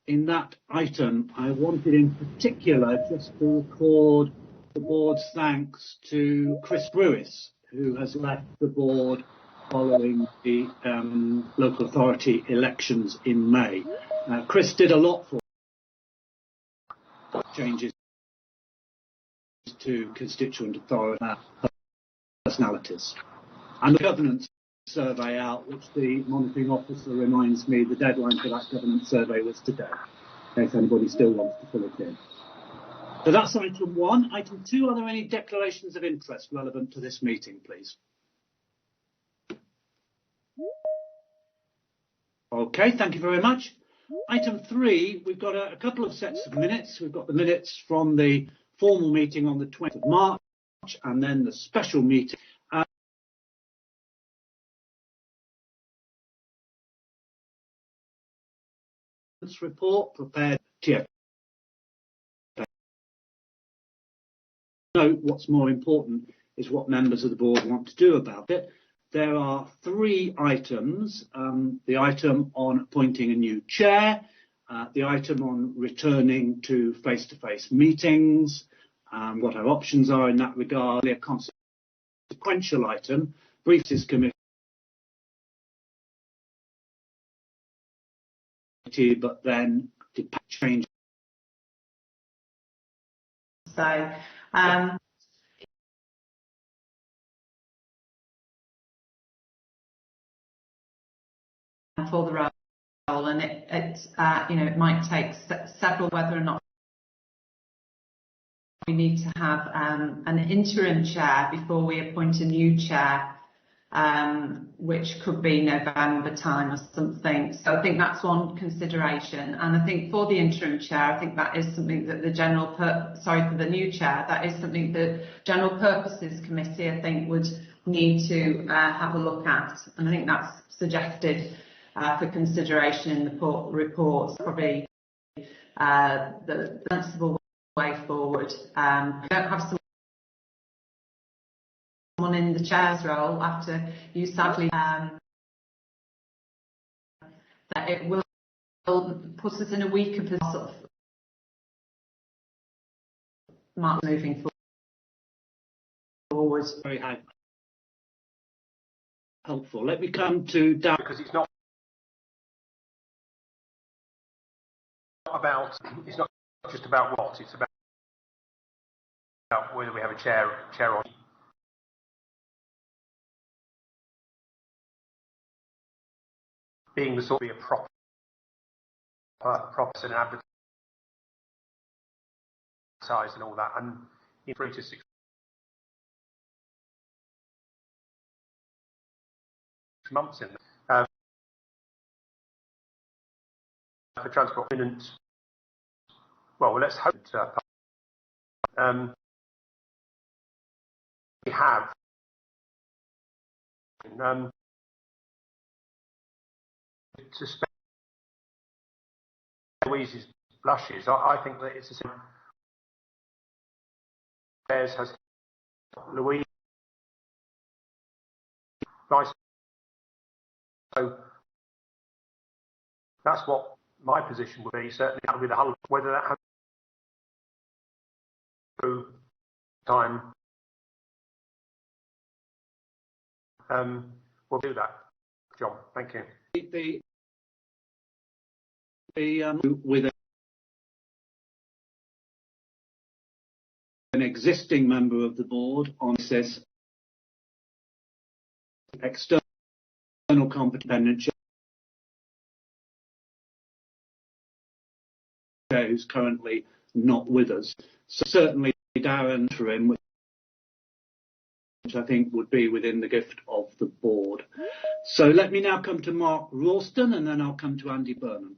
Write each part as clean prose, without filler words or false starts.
in that item, I wanted in particular just to record the board's thanks to Chris Brewis, who has left the board following the local authority elections in May. Chris did a lot for changes to constituent authority personalities. And the governance survey out, which the monitoring officer reminds me the deadline for that governance survey was today, in case anybody still wants to fill it in. So that's item 1. Item 2, are there any declarations of interest relevant to this meeting, please? Okay, thank you very much. Item 3, we've got a couple of sets of minutes. We've got the minutes from the formal meeting on the 20th of March and then the special meeting. Report prepared TF. Note what's more important is what members of the board want to do about it. There are 3 items, the item on appointing a new chair, the item on returning to face-to-face meetings, what our options are in that regard, a consequential item, briefs committee, but then change. So, for the role, and it might take several, whether or not we need to have an interim chair before we appoint a new chair, which could be November time or something. So I think that's one consideration. And I think for the interim chair, I think that is something that for the new chair, that is something the General Purposes Committee, I think, would need to have a look at. And I think that's suggested for consideration in the reports, probably the sensible way forward. I don't have someone in the chair's role after you sadly that it will put us in a weaker position of moving forward. Very helpful. Let me come to Dan, because it's not just about what, it's about whether we have a chair on. Being the sort of be a proper and advertised and all that, and in 3 to 6 months in for transport. Well, let's hope we have. To spend Louise's blushes, I think that it's a simple. Has Louise nice, so that's what my position would be. Certainly that would be the whole, whether that has through time, we'll do that. John, thank you. With an existing member of the board on this external competent chair who's currently not with us. So certainly Darren for him, which I think would be within the gift of the board. So let me now come to Mark Ralston, and then I'll come to Andy Burnham.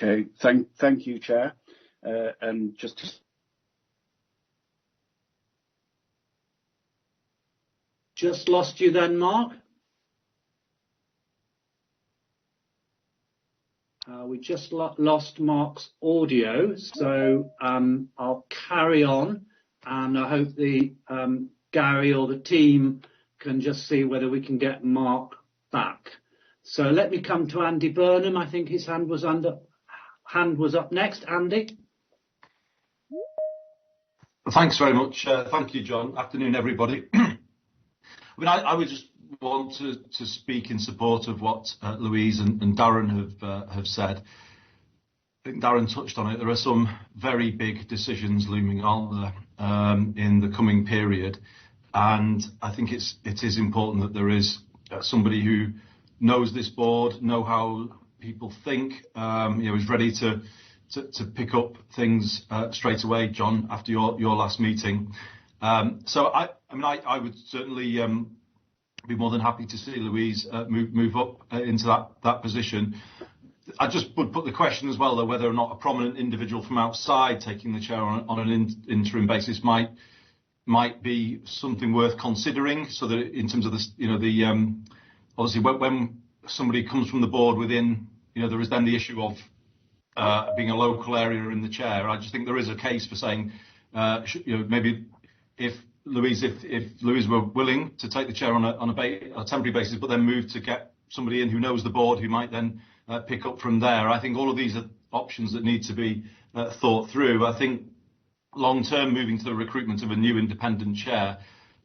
Okay, thank you, Chair. And just lost you then, Mark. We just lost Mark's audio, so I'll carry on, and I hope the Gary or the team can just see whether we can get Mark back. So let me come to Andy Burnham. I think his hand was up next. Andy? Thanks very much. Thank you, John. Afternoon, everybody. I would just want to speak in support of what Louise and Darren have said. I think Darren touched on it. There are some very big decisions looming on there in the coming period, and I think it is important that there is somebody who knows this board, know how people think, is ready to pick up things straight away, John, after your last meeting. So I would certainly be more than happy to see Louise move up into that position. I just would put the question as well, though, whether or not a prominent individual from outside taking the chair on an interim basis might be something worth considering. So that in terms of this, obviously when somebody comes from the board within, there is then the issue of being a local area in the chair. I just think there is a case for saying, maybe if Louise were willing to take the chair on a temporary basis, but then move to get somebody in who knows the board, who might then pick up from there. I think all of these are options that need to be thought through. I think long term, moving to the recruitment of a new independent chair,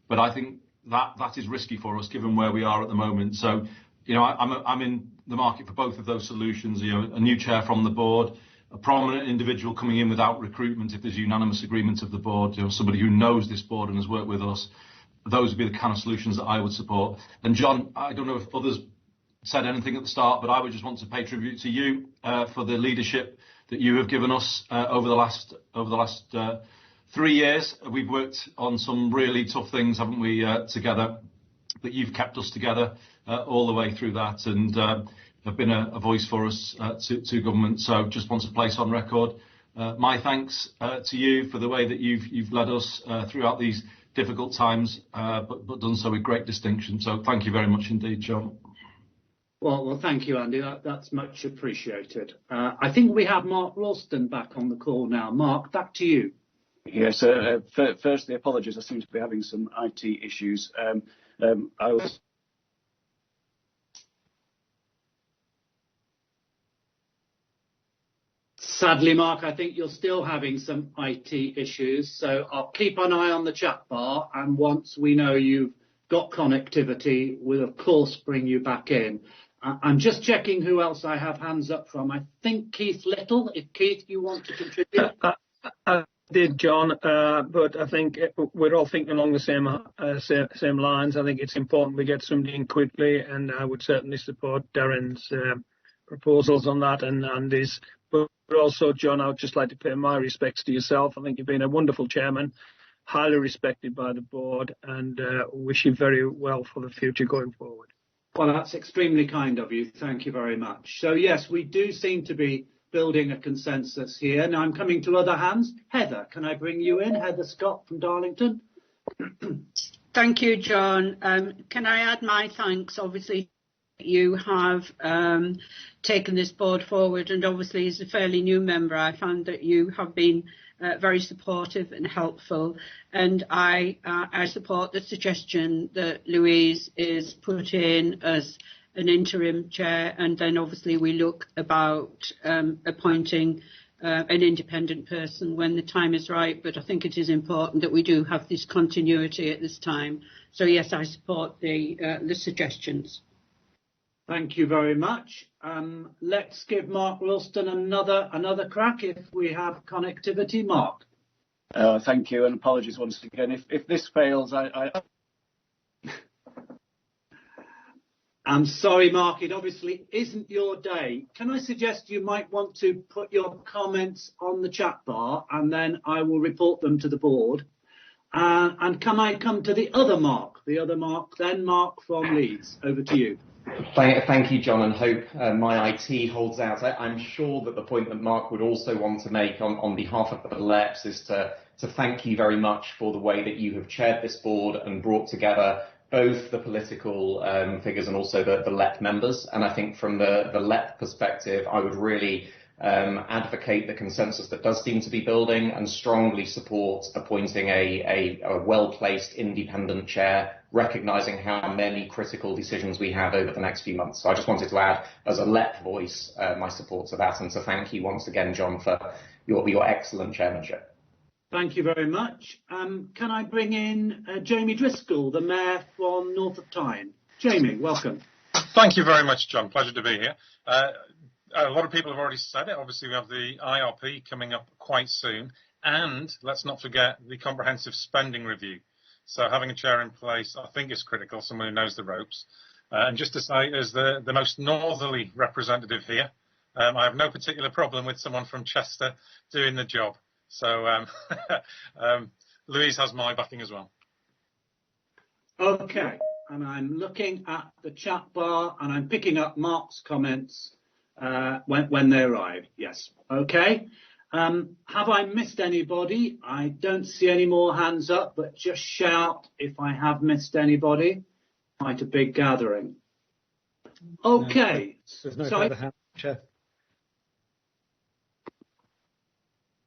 but I think that is risky for us given where we are at the moment. So, I'm in the market for both of those solutions. A new chair from the board, a prominent individual coming in without recruitment if there's unanimous agreement of the board, somebody who knows this board and has worked with us. Those would be the kind of solutions that I would support. And John, I don't know if others said anything at the start, but I would just want to pay tribute to you for the leadership that you have given us over the last 3 years. We've worked on some really tough things, haven't we, together, but you've kept us together all the way through that, and have been a voice for us to government. So just want to place on record my thanks to you for the way that you've led us throughout these difficult times, but done so with great distinction. So thank you very much indeed, John. Well, thank you, Andy. That's much appreciated. I think we have Mark Ralston back on the call now. Mark, back to you. Yes, firstly, apologies. I seem to be having some IT issues. Sadly, Mark, I think you're still having some IT issues, so I'll keep an eye on the chat bar, and once we know you've got connectivity, we'll of course bring you back in. I'm just checking who else I have hands up from. I think Keith Little. If Keith, you want to contribute? I did, John, but I think we're all thinking along the same lines. I think it's important we get somebody in quickly, and I would certainly support Darren's proposals on that and Andy's. But also, John, I would just like to pay my respects to yourself. I think you've been a wonderful chairman, highly respected by the board, and wish you very well for the future going forward. Well, that's extremely kind of you. Thank you very much. So, yes, we do seem to be building a consensus here. Now I'm coming to other hands. Heather, can I bring you in? Heather Scott from Darlington. Thank you, John. Can I add my thanks? Obviously, you have taken this board forward, and obviously as a fairly new member, I found that you have been very supportive and helpful, and I support the suggestion that Louise is put in as an interim chair, and then obviously we look about appointing an independent person when the time is right. But I think it is important that we do have this continuity at this time. So yes, I support the suggestions. Thank you very much. Let's give Mark Ralston another crack if we have connectivity. Mark. Thank you, and apologies once again. If this fails, I'm sorry, Mark, it obviously isn't your day. Can I suggest you might want to put your comments on the chat bar, and then I will report them to the board. And can I come to the other Mark then Mark from Leeds. Over to you. Thank you, John, and hope my IT holds out. I'm sure that the point that Mark would also want to make on behalf of the LEPs is to thank you very much for the way that you have chaired this board and brought together both the political figures and also the LEP members. And I think from the LEP perspective, I would really advocate the consensus that does seem to be building, and strongly support appointing a well-placed independent chair, recognising how many critical decisions we have over the next few months. So I just wanted to add, as a LEP voice, my support to that, and to thank you once again, John, for your excellent chairmanship. Thank you very much. Can I bring in Jamie Driscoll, the Mayor from North of Tyne? Jamie, welcome. Thank you very much, John. Pleasure to be here. A lot of people have already said it. Obviously, we have the IRP coming up quite soon. And let's not forget the comprehensive spending review. So having a chair in place, I think, is critical, someone who knows the ropes. And just to say, as the most northerly representative here, I have no particular problem with someone from Chester doing the job. So Louise has my backing as well. Okay, and I'm looking at the chat bar and I'm picking up Mark's comments when they arrive. Yes, okay. Have I missed anybody? I don't see any more hands up, but just shout if I have missed anybody. Quite a big gathering. Okay. There's no further hands, Chair.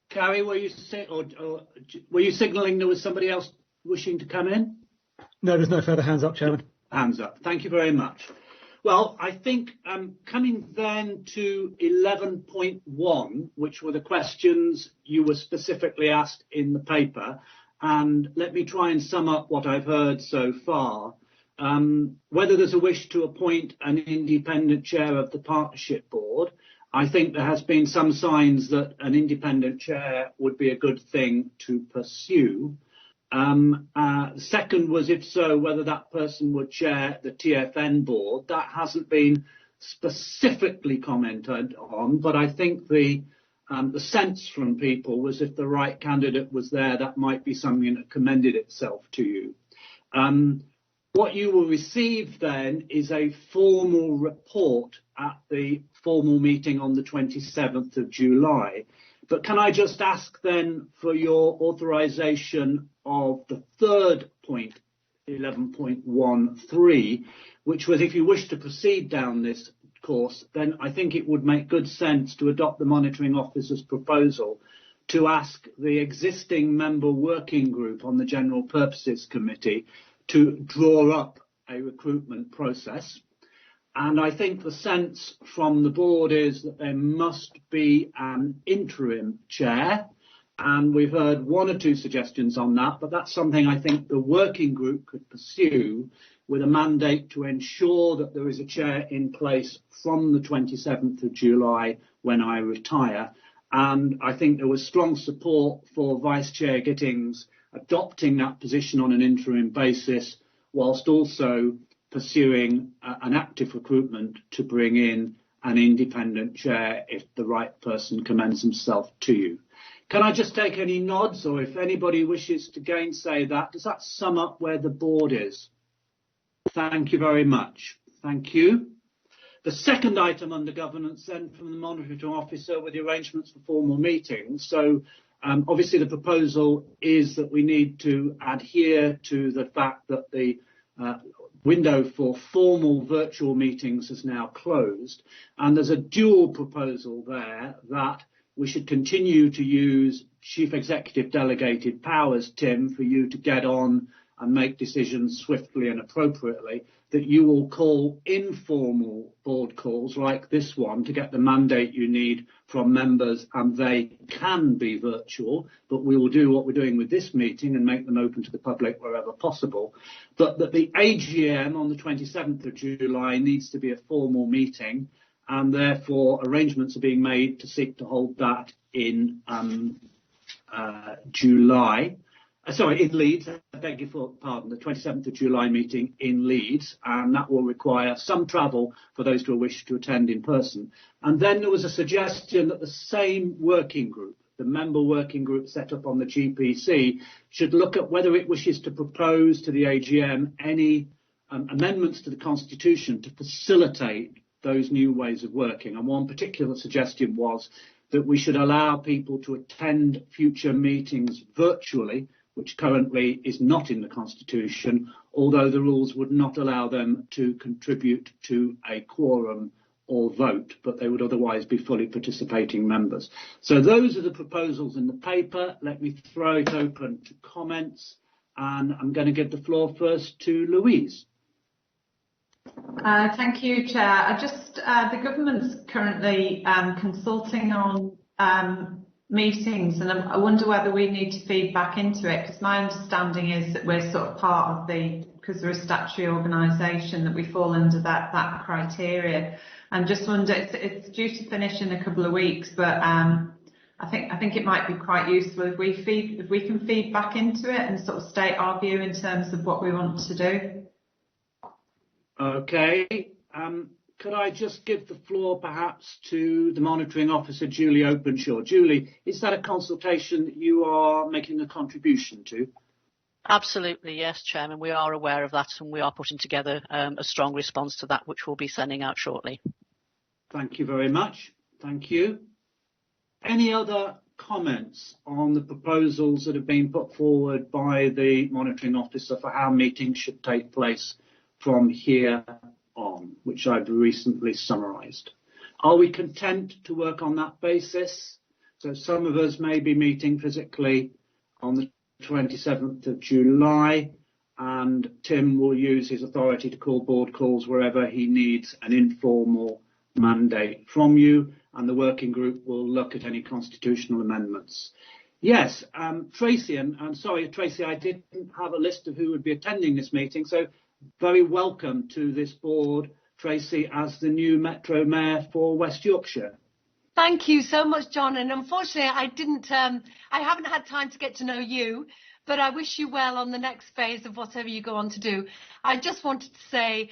Carrie, were you signalling there was somebody else wishing to come in? No, there's no further hands up, Chairman. Hands up. Thank you very much. Well, I think coming then to 11.1, which were the questions you were specifically asked in the paper, and let me try and sum up what I've heard so far. Whether there's a wish to appoint an independent chair of the Partnership Board, I think there has been some signs that an independent chair would be a good thing to pursue. Second was, if so, whether that person would chair the TFN board. That hasn't been specifically commented on, but I think the sense from people was if the right candidate was there, that might be something that commended itself to you. What you will receive then is a formal report at the formal meeting on the 27th of July. But can I just ask then for your authorisation of the third point, 11.13, which was if you wish to proceed down this course, then I think it would make good sense to adopt the monitoring officer's proposal to ask the existing member working group on the General Purposes Committee to draw up a recruitment process. And I think the sense from the board is that there must be an interim chair. And we've heard one or two suggestions on that, but that's something I think the working group could pursue with a mandate to ensure that there is a chair in place from the 27th of July when I retire. And I think there was strong support for Vice Chair Gittings adopting that position on an interim basis, whilst also pursuing an active recruitment to bring in an independent chair if the right person commends himself to you. Can I just take any nods, or if anybody wishes to gainsay that, does that sum up where the board is? Thank you very much. Thank you. The second item under governance then from the monitoring officer with the arrangements for formal meetings. So obviously the proposal is that we need to adhere to the fact that the window for formal virtual meetings is now closed, and there's a dual proposal there that we should continue to use Chief Executive delegated powers, Tim, for you to get on and make decisions swiftly and appropriately, that you will call informal board calls like this one to get the mandate you need from members, and they can be virtual, but we will do what we're doing with this meeting and make them open to the public wherever possible. But that the AGM on the 27th of July needs to be a formal meeting, and therefore arrangements are being made to seek to hold that in in Leeds, I beg your pardon, the 27th of July meeting in Leeds, and that will require some travel for those who wish to attend in person. And then there was a suggestion that the same working group, the member working group set up on the GPC, should look at whether it wishes to propose to the AGM any amendments to the Constitution to facilitate those new ways of working. And one particular suggestion was that we should allow people to attend future meetings virtually, which currently is not in the Constitution, although the rules would not allow them to contribute to a quorum or vote, but they would otherwise be fully participating members. So those are the proposals in the paper. Let me throw it open to comments, and I'm going to give the floor first to Louise. Thank you, Chair. The government's currently consulting on meetings, and I wonder whether we need to feed back into it, because my understanding is that we're sort of part of because we're a statutory organisation, that we fall under that criteria. And just wonder, it's due to finish in a couple of weeks, but I think it might be quite useful if we can feed back into it and sort of state our view in terms of what we want to do. Okay. Could I just give the floor perhaps to the monitoring officer, Julie Openshaw? Julie, is that a consultation that you are making a contribution to? Absolutely, yes, Chairman. We are aware of that, and we are putting together a strong response to that, which we'll be sending out shortly. Thank you very much. Thank you. Any other comments on the proposals that have been put forward by the monitoring officer for how meetings should take place from here on, which I've recently summarised? Are we content to work on that basis? So some of us may be meeting physically on the 27th of July, and Tim will use his authority to call board calls wherever he needs an informal mandate from you, and the working group will look at any constitutional amendments. Yes, Tracy, and I'm sorry, Tracy, I didn't have a list of who would be attending this meeting, so very welcome to this board, Tracy, as the new Metro Mayor for West Yorkshire. Thank you so much, John. And unfortunately, I haven't had time to get to know you, but I wish you well on the next phase of whatever you go on to do. I just wanted to say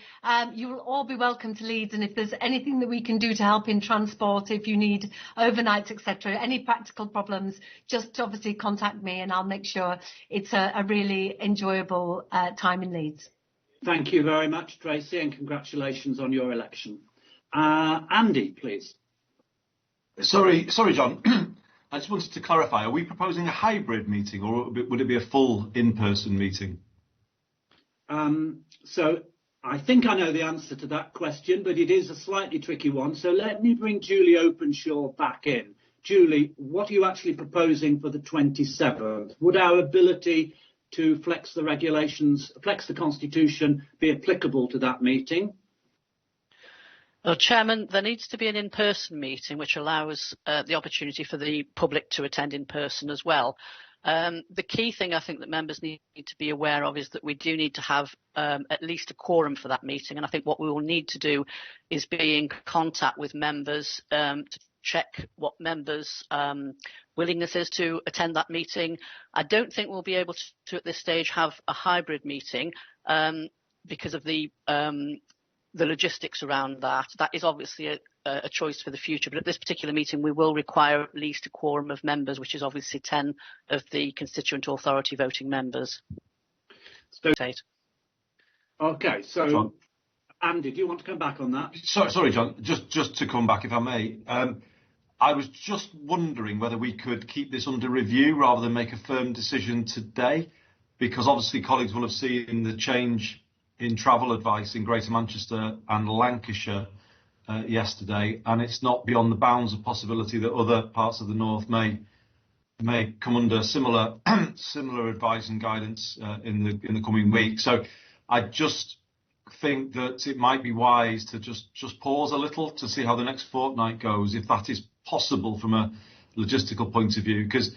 you will all be welcome to Leeds, and if there's anything that we can do to help in transport, if you need overnights, etc., any practical problems, just obviously contact me and I'll make sure it's a really enjoyable time in Leeds. Thank you very much, Tracy, and congratulations on your election. Andy, please. Sorry, John. I just wanted to clarify, are we proposing a hybrid meeting, or would it be a full in-person meeting? So I think I know the answer to that question, but it is a slightly tricky one. So let me bring Julie Openshaw back in. Julie, what are you actually proposing for the 27th? Would our ability to flex the regulations, flex the constitution, be applicable to that meeting? Well, Chairman, there needs to be an in-person meeting which allows the opportunity for the public to attend in person as well. The key thing I think that members need to be aware of is that we do need to have at least a quorum for that meeting, and I think what we will need to do is be in contact with members to check what members' willingness is to attend that meeting. I don't think we'll be able to at this stage have a hybrid meeting because of the logistics around that. That is obviously a choice for the future, but at this particular meeting we will require at least a quorum of members, which is obviously 10 of the constituent authority voting members. Okay, so John. Andy, do you want to come back on that? Sorry, John, just to come back if I may. I was just wondering whether we could keep this under review rather than make a firm decision today, because obviously colleagues will have seen the change in travel advice in Greater Manchester and Lancashire yesterday, and it's not beyond the bounds of possibility that other parts of the north may come under similar advice and guidance in the coming week. So I just think that it might be wise to just pause a little to see how the next fortnight goes, if that is possible from a logistical point of view, because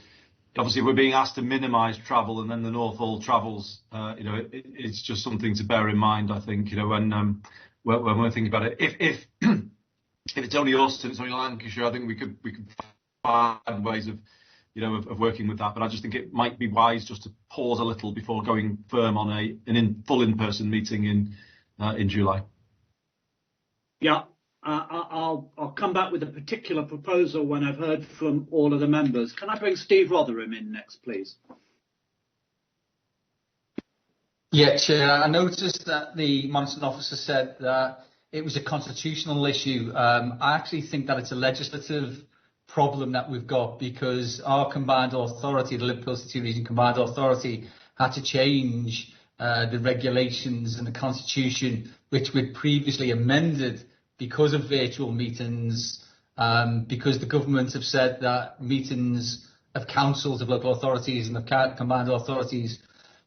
obviously we're being asked to minimise travel, and then the north all travels. It's just something to bear in mind, I think, when we're thinking about it. If it's only us and it's only Lancashire, I think we could find ways of working with that. But I just think it might be wise just to pause a little before going firm on an full in-person meeting in July. Yeah. I'll come back with a particular proposal when I've heard from all of the members. Can I bring Steve Rotherham in next, please? Yeah, Chair. I noticed that the monitoring officer said that it was a constitutional issue. I actually think that it's a legislative problem that we've got, because our combined authority, the Liverpool City Region Combined Authority, had to change the regulations and the constitution, which we'd previously amended because of virtual meetings, because the government have said that meetings of councils, of local authorities and of combined authorities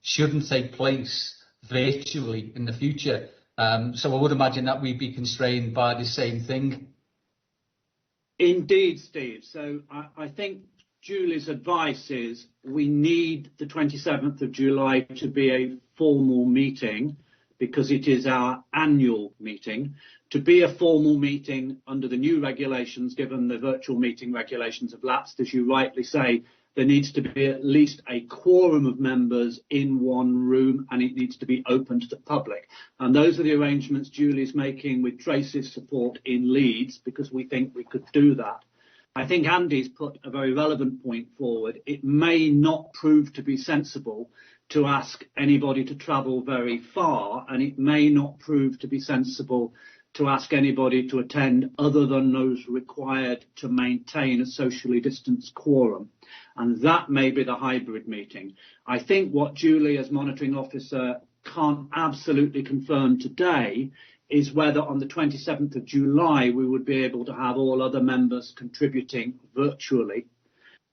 shouldn't take place virtually in the future. So I would imagine that we'd be constrained by the same thing. Indeed, Steve. So I think Julie's advice is we need the 27th of July to be a formal meeting because it is our annual meeting. To be a formal meeting under the new regulations, given the virtual meeting regulations have lapsed, as you rightly say, there needs to be at least a quorum of members in one room and it needs to be open to the public. And those are the arrangements Julie's making with Tracy's support in Leeds because we think we could do that. I think Andy's put a very relevant point forward. It may not prove to be sensible to ask anybody to travel very far, and it may not prove to be sensible to ask anybody to attend other than those required to maintain a socially distanced quorum. And that may be the hybrid meeting. I think what Julie as monitoring officer can't absolutely confirm today is whether on the 27th of July we would be able to have all other members contributing virtually.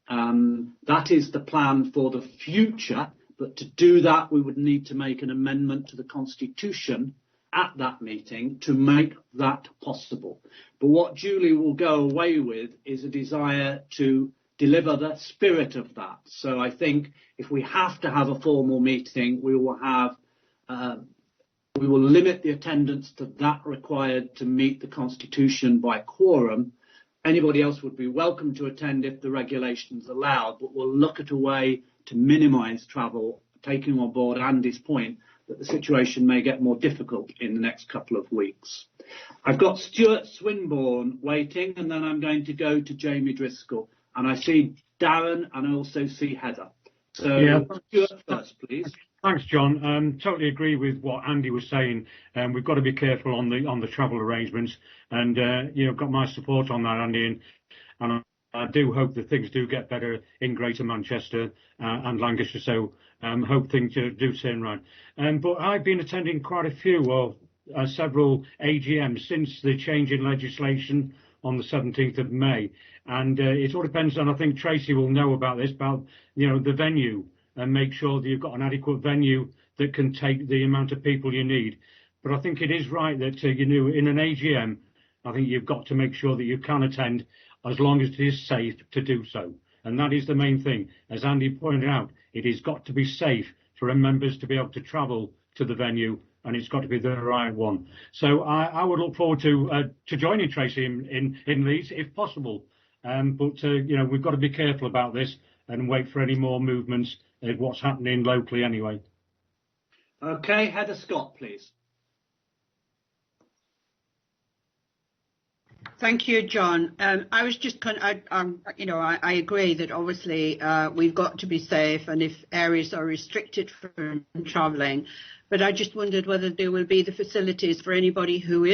That is the plan for the future, but to do that we would need to make an amendment to the Constitution at that meeting to make that possible. But what Julie will go away with is a desire to deliver the spirit of that. So I think if we have to have a formal meeting, we will limit the attendance to that required to meet the Constitution by quorum. Anybody else would be welcome to attend if the regulations allowed, but we'll look at a way to minimise travel, taking on board Andy's point that the situation may get more difficult in the next couple of weeks. I've got Stuart Swinburne waiting, and then I'm going to go to Jamie Driscoll. And I see Darren, and I also see Heather. So yeah. Stuart first, please. Thanks, John. Totally agree with what Andy was saying. We've got to be careful on the travel arrangements, and got my support on that, Andy. And I do hope that things do get better in Greater Manchester and Lancashire. So hope things do turn right. But I've been attending quite a few or several AGMs since the change in legislation on the 17th of May. And it all depends on, I think Tracy will know about this, about the venue, and make sure that you've got an adequate venue that can take the amount of people you need. But I think it is right that, in an AGM, I think you've got to make sure that you can attend as long as it is safe to do so. And that is the main thing. As Andy pointed out, it has got to be safe for members to be able to travel to the venue, and it's got to be the right one. So I would look forward to joining Tracy in Leeds if possible. But we've got to be careful about this and wait for any more movements of what's happening locally anyway. Okay, Heather Scott, please. Thank you, John. I was just I agree that obviously we've got to be safe, and if areas are restricted from travelling, but I just wondered whether there will be the facilities for anybody who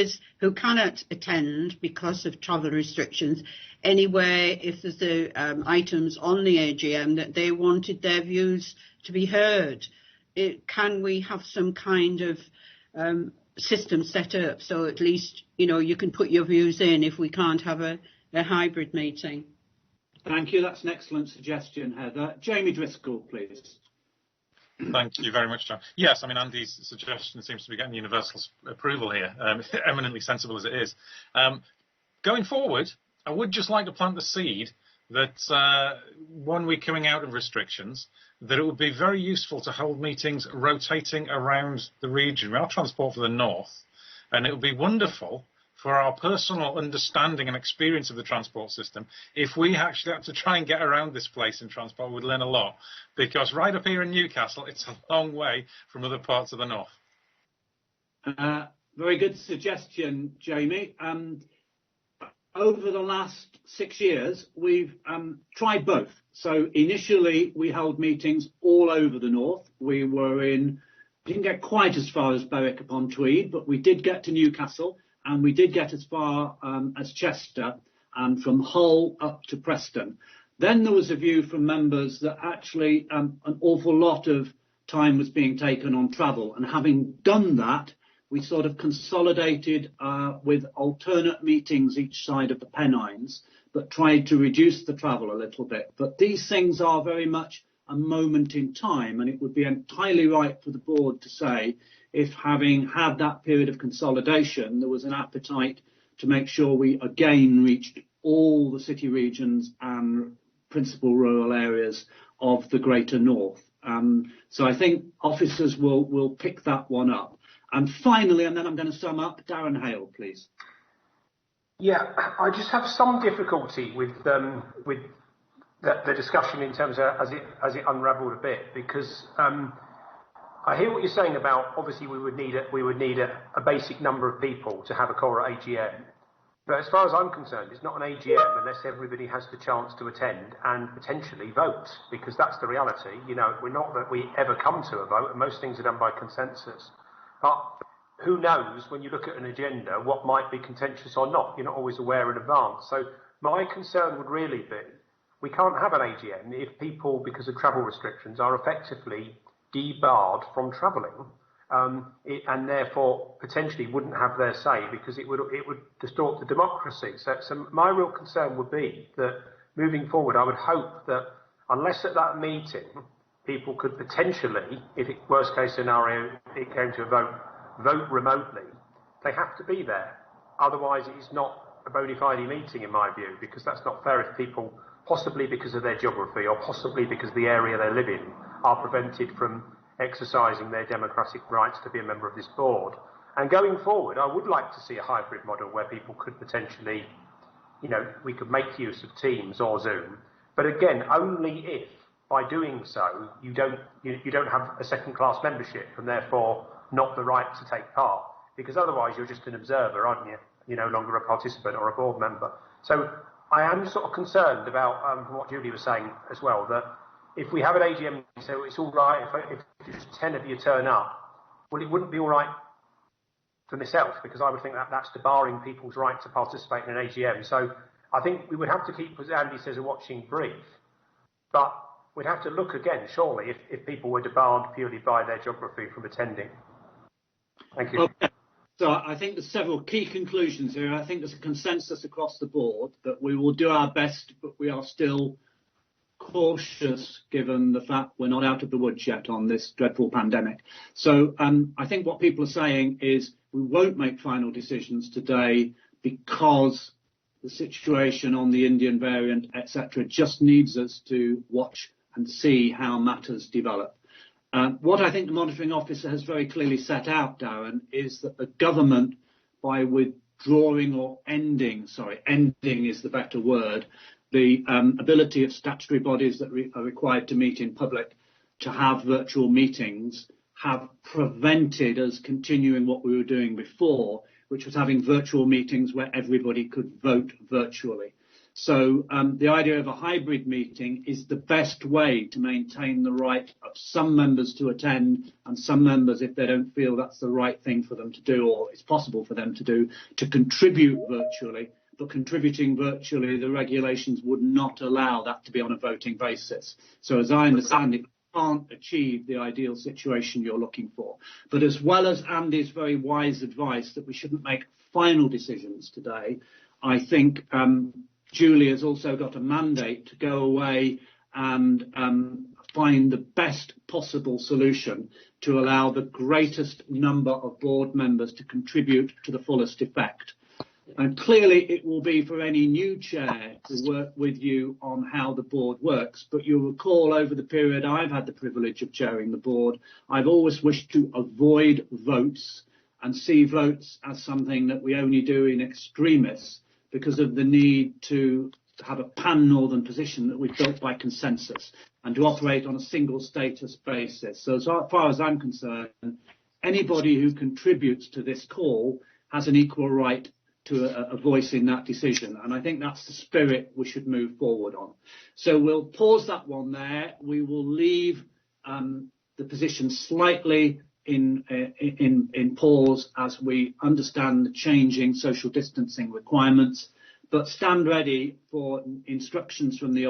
cannot attend because of travel restrictions. Anyway, if there's items on the AGM that they wanted their views to be heard, can we have some kind of system set up so at least you can put your views in if we can't have a hybrid meeting? Thank you. That's an excellent suggestion, Heather. Jamie Driscoll, please. Thank you very much, John. Yes, I mean, Andy's suggestion seems to be getting universal approval here, eminently sensible as it is. Going forward, I would just like to plant the seed that when we're coming out of restrictions, that it would be very useful to hold meetings rotating around the region. We are Transport for the North, and it would be wonderful for our personal understanding and experience of the transport system if we actually had to try and get around this place in transport. We'd learn a lot, because right up here in Newcastle, it's a long way from other parts of the north. Very good suggestion, Jamie. Over the last 6 years, we've tried both. So initially, we held meetings all over the north. We didn't get quite as far as Berwick-upon-Tweed, but we did get to Newcastle, and we did get as far as Chester, and from Hull up to Preston. Then there was a view from members that actually an awful lot of time was being taken on travel, and having done that, we sort of consolidated with alternate meetings each side of the Pennines, but tried to reduce the travel a little bit. But these things are very much a moment in time, and it would be entirely right for the board to say, if having had that period of consolidation, there was an appetite to make sure we again reached all the city regions and principal rural areas of the Greater North. So I think officers will pick that one up. And finally, and then I'm going to sum up, Darren Hale, please. Yeah, I just have some difficulty with the discussion in terms of as it unravelled a bit, because I hear what you're saying about obviously we would need a basic number of people to have a core AGM. But as far as I'm concerned, it's not an AGM unless everybody has the chance to attend and potentially vote, because that's the reality. You know, we're not that we ever come to a vote, and most things are done by consensus. But who knows, when you look at an agenda, what might be contentious or not? You're not always aware in advance. So my concern would really be, we can't have an AGM if people, because of travel restrictions, are effectively debarred from travelling. And therefore potentially wouldn't have their say, because it would distort the democracy. So my real concern would be that moving forward, I would hope that unless at that meeting people could potentially, if it worst case scenario it came to a vote remotely, they have to be there. Otherwise it is not a bona fide meeting in my view, because that's not fair if people, possibly because of their geography or possibly because of the area they live in, are prevented from exercising their democratic rights to be a member of this board. And going forward, I would like to see a hybrid model where people could potentially, you know, we could make use of Teams or Zoom, but again, only if by doing so you don't have a second-class membership and therefore not the right to take part, because otherwise you're just an observer, aren't you? You're no longer a participant or a board member. So I am sort of concerned about what Julie was saying as well, that if we have an AGM, so it's all right if just 10 of you turn up, well, it wouldn't be all right for myself, because I would think that that's debarring people's right to participate in an AGM. So I think we would have to keep, as Andy says, a watching brief, but we'd have to look again, surely, if people were debarred purely by their geography from attending. Thank you. Okay. So I think there's several key conclusions here. I think there's a consensus across the board that we will do our best, but we are still cautious given the fact we're not out of the woods yet on this dreadful pandemic. So I think what people are saying is we won't make final decisions today because the situation on the Indian variant, etc., just needs us to watch and see how matters develop. What I think the monitoring officer has very clearly set out, Darren, is that the government, by withdrawing or ending is the better word, the ability of statutory bodies that are required to meet in public to have virtual meetings, have prevented us continuing what we were doing before, which was having virtual meetings where everybody could vote virtually. So the idea of a hybrid meeting is the best way to maintain the right of some members to attend and some members, if they don't feel that's the right thing for them to do or it's possible for them to do, to contribute virtually. But contributing virtually, the regulations would not allow that to be on a voting basis. So as I understand it, you can't achieve the ideal situation you're looking for. But as well as Andy's very wise advice that we shouldn't make final decisions today, I think Julie has also got a mandate to go away and find the best possible solution to allow the greatest number of board members to contribute to the fullest effect. And clearly it will be for any new chair to work with you on how the board works. But you'll recall over the period I've had the privilege of chairing the board, I've always wished to avoid votes and see votes as something that we only do in extremis because of the need to have a pan-northern position that we've built by consensus and to operate on a single status basis. So as far as I'm concerned, anybody who contributes to this call has an equal right to a voice in that decision. And I think that's the spirit we should move forward on. So we'll pause that one there. We will leave the position slightly in pause as we understand the changing social distancing requirements, but stand ready for instructions from the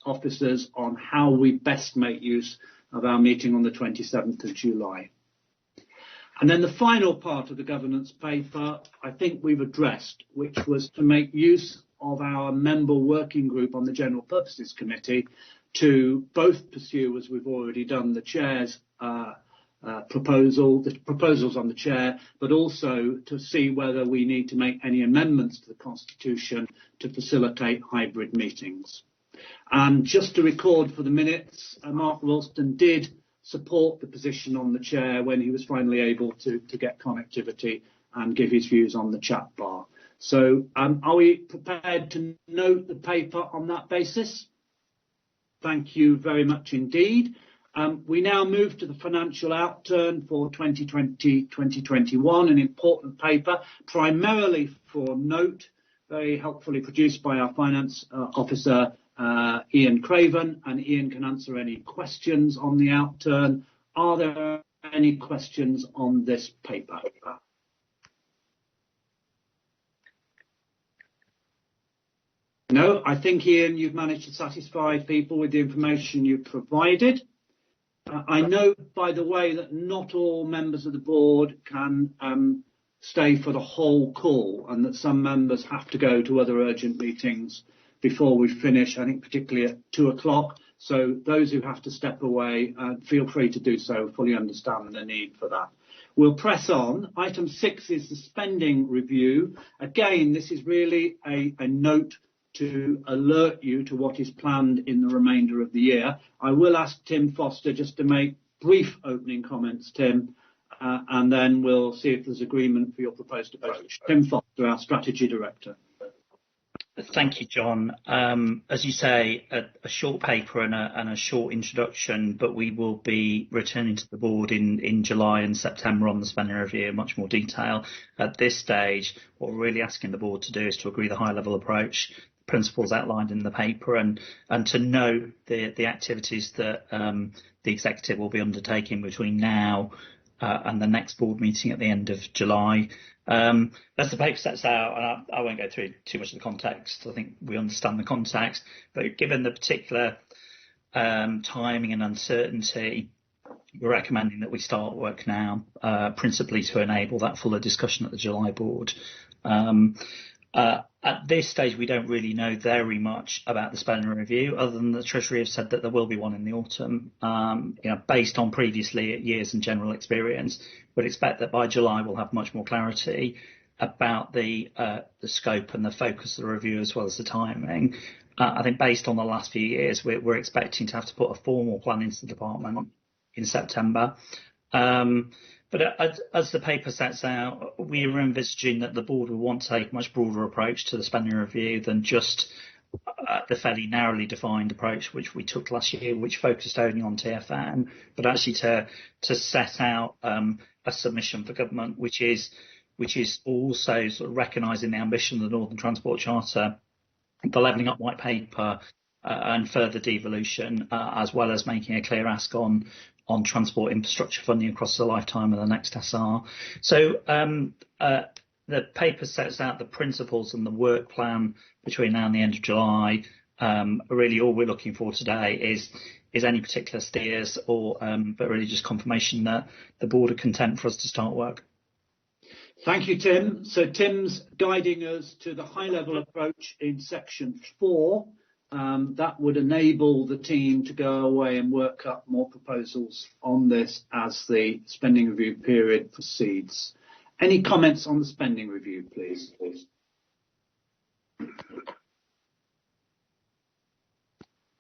officers on how we best make use of our meeting on the 27th of July. And then the final part of the governance paper, I think we've addressed, which was to make use of our member working group on the General Purposes Committee to both pursue, as we've already done, the Chair's the proposals on the Chair, but also to see whether we need to make any amendments to the Constitution to facilitate hybrid meetings. And just to record for the minutes, Mark Ralston did support the position on the Chair when he was finally able to get connectivity and give his views on the chat bar. So are we prepared to note the paper on that basis? Thank you very much indeed. We now move to the financial outturn for 2020-2021, an important paper, primarily for note, very helpfully produced by our Finance Officer, Ian Craven, and Ian can answer any questions on the outturn. Are there any questions on this paper? No, I think, Ian, you've managed to satisfy people with the information you've provided. I know, by the way, that not all members of the board can stay for the whole call, and that some members have to go to other urgent meetings before we finish, I think particularly at 2 o'clock. So those who have to step away, feel free to do so, fully understand the need for that. We'll press on. Item 6 is the spending review. Again, this is really a note to alert you to what is planned in the remainder of the year. I will ask Tim Foster just to make brief opening comments, Tim, and then we'll see if there's agreement for your proposed approach. Tim Foster, our Strategy Director. Thank you, John. As you say, a short paper and a short introduction, but we will be returning to the board in July and September on the spending review in much more detail. At this stage, what we're really asking the board to do is to agree the high-level approach, principles outlined in the paper, and to note the activities that the executive will be undertaking between now and the next board meeting at the end of July. As the paper sets out, and I won't go through too much of the context, I think we understand the context, but given the particular timing and uncertainty, we're recommending that we start work now, principally to enable that fuller discussion at the July board. At this stage, we don't really know very much about the spending review, other than the Treasury have said that there will be one in the autumn. Based on previously years and general experience, we'd expect that by July we'll have much more clarity about the scope and the focus of the review, as well as the timing. I think based on the last few years, we're expecting to have to put a formal plan into the department in September. But as the paper sets out, we are envisaging that the board will want to take a much broader approach to the spending review than just the fairly narrowly defined approach which we took last year, which focused only on TFN, but actually to set out a submission for government, which is also sort of recognising the ambition of the Northern Transport Charter, the Levelling Up White Paper, and further devolution, as well as making a clear ask on transport infrastructure funding across the lifetime of the next SR. So the paper sets out the principles and the work plan between now and the end of July. Really all we're looking for today is any particular steers, but really just confirmation that the board are content for us to start work. Thank you, Tim. So Tim's guiding us to the high-level approach in section 4. That would enable the team to go away and work up more proposals on this as the spending review period proceeds. Any comments on the spending review, please?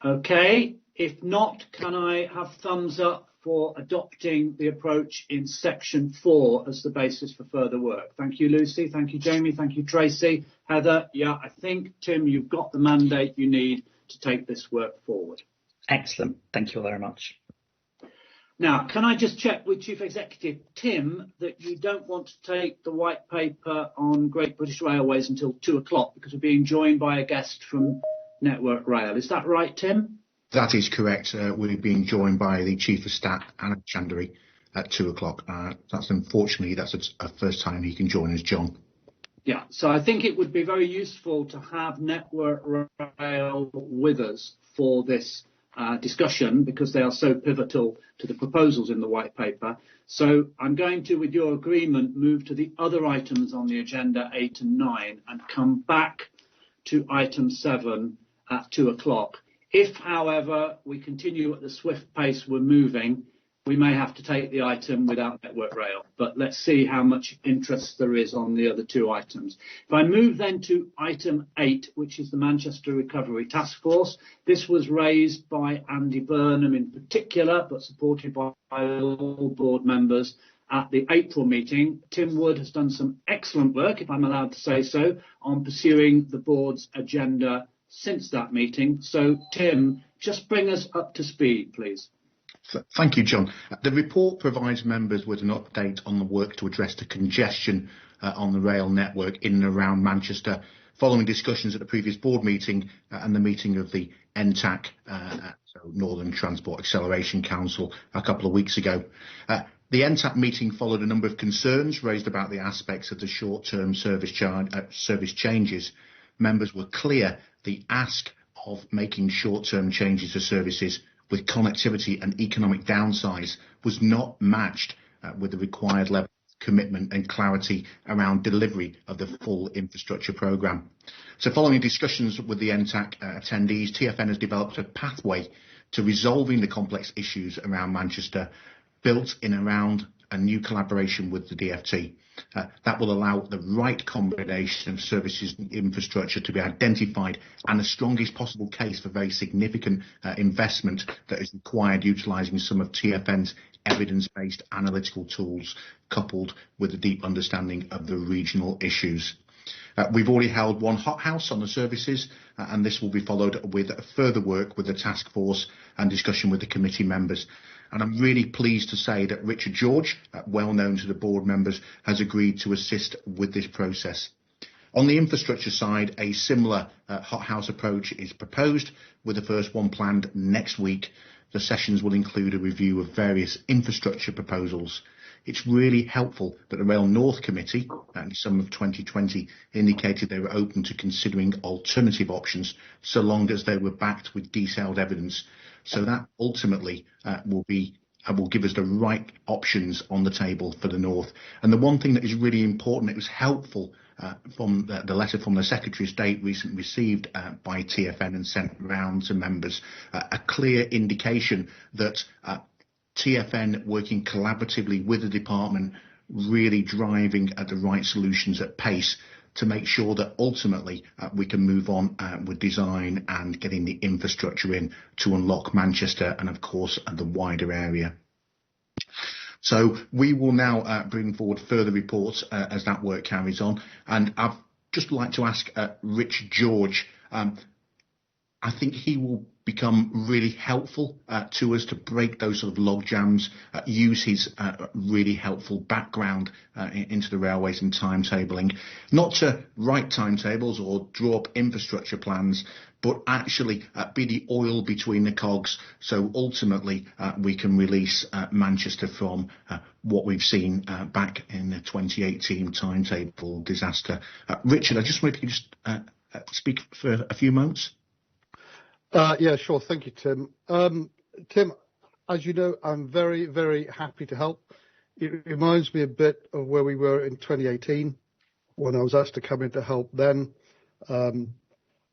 Okay. If not, can I have thumbs up for adopting the approach in section 4 as the basis for further work? Thank you, Lucy. Thank you, Jamie. Thank you, Tracy. Heather, yeah, I think, Tim, you've got the mandate you need to take this work forward. Excellent. Thank you very much. Now, can I just check with Chief Executive Tim that you don't want to take the white paper on Great British Railways until 2 o'clock because we're being joined by a guest from Network Rail. Is that right, Tim? That is correct. We're being joined by the Chief of Staff, Anna Chandri, at 2 o'clock. Unfortunately, that's a first time he can join us, John. Yeah, so I think it would be very useful to have Network Rail with us for this discussion because they are so pivotal to the proposals in the white paper. So I'm going to, with your agreement, move to the other items on the agenda, 8 and 9, and come back to item 7 at 2 o'clock. If, however, we continue at the swift pace we're moving, we may have to take the item without Network Rail, but let's see how much interest there is on the other 2 items. If I move then to item 8, which is the Manchester Recovery Task Force, this was raised by Andy Burnham in particular, but supported by all board members at the April meeting. Tim Wood has done some excellent work, if I'm allowed to say so, on pursuing the board's agenda since that meeting. So, Tim, just bring us up to speed, please. Thank you, John. The report provides members with an update on the work to address the congestion on the rail network in and around Manchester, following discussions at the previous board meeting and the meeting of the NTAC, so Northern Transport Acceleration Council, a couple of weeks ago. The NTAC meeting followed a number of concerns raised about the aspects of the short-term service changes. Members were clear the ask of making short-term changes to services with connectivity and economic downsize was not matched with the required level of commitment and clarity around delivery of the full infrastructure programme. So following discussions with the NTAC attendees, TfN has developed a pathway to resolving the complex issues around Manchester, built in around a new collaboration with the DfT. That will allow the right combination of services and infrastructure to be identified and the strongest possible case for very significant investment that is required, utilising some of TfN's evidence-based analytical tools coupled with a deep understanding of the regional issues. We've already held one hot house on the services, and this will be followed with further work with the task force and discussion with the committee members. And I'm really pleased to say that Richard George, well known to the board members, has agreed to assist with this process. On the infrastructure side, a similar hothouse approach is proposed, with the first one planned next week. The sessions will include a review of various infrastructure proposals. It's really helpful that the Rail North Committee, in summer of 2020, indicated they were open to considering alternative options so long as they were backed with detailed evidence. So that ultimately will give us the right options on the table for the North. And the one thing that is really important, it was helpful from the letter from the Secretary of State recently received by TfN and sent round to members, a clear indication that TfN working collaboratively with the department, really driving at the right solutions at pace to make sure that ultimately we can move on with design and getting the infrastructure in to unlock Manchester and, of course, the wider area. So we will now bring forward further reports as that work carries on. And I'd just like to ask Rich George, I think he will become really helpful to us to break those sort of log jams, use his really helpful background into the railways and timetabling, not to write timetables or draw up infrastructure plans, but actually be the oil between the cogs, so ultimately we can release Manchester from what we've seen back in the 2018 timetable disaster. Richard, I just wonder if you could just speak for a few moments. Yeah, sure. Thank you, Tim. Tim, as you know, I'm very, very happy to help. It reminds me a bit of where we were in 2018 when I was asked to come in to help then.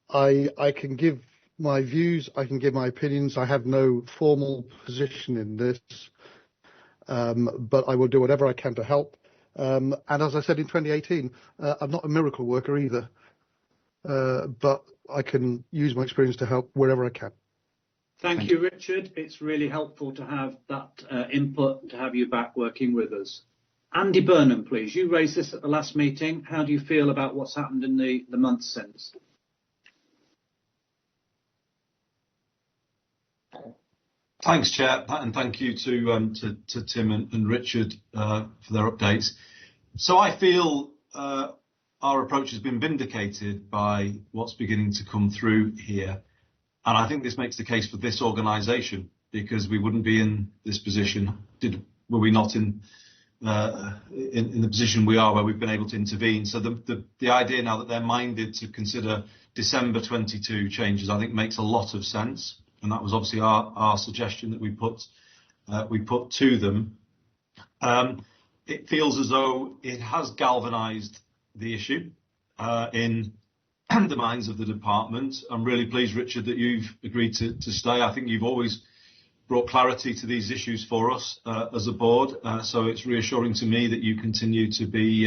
I can give my views, I can give my opinions. I have no formal position in this, but I will do whatever I can to help. And as I said in 2018, I'm not a miracle worker either, but I can use my experience to help wherever I can. Thank you, Richard. It's really helpful to have that input and to have you back working with us. Andy Burnham, please. You raised this at the last meeting. How do you feel about what's happened in the months since? Thanks, Chair, and thank you to Tim and Richard for their updates. So I feel our approach has been vindicated by what's beginning to come through here. And I think this makes the case for this organisation, because we wouldn't be in this position were we not in the position we are, where we've been able to intervene. So the idea now that they're minded to consider December 22 changes, I think makes a lot of sense. and that was obviously our suggestion that we put to them. It feels as though it has galvanised the issue in the minds of the department. I'm really pleased, Richard, that you've agreed to stay. I think you've always brought clarity to these issues for us as a board, so it's reassuring to me that you continue to be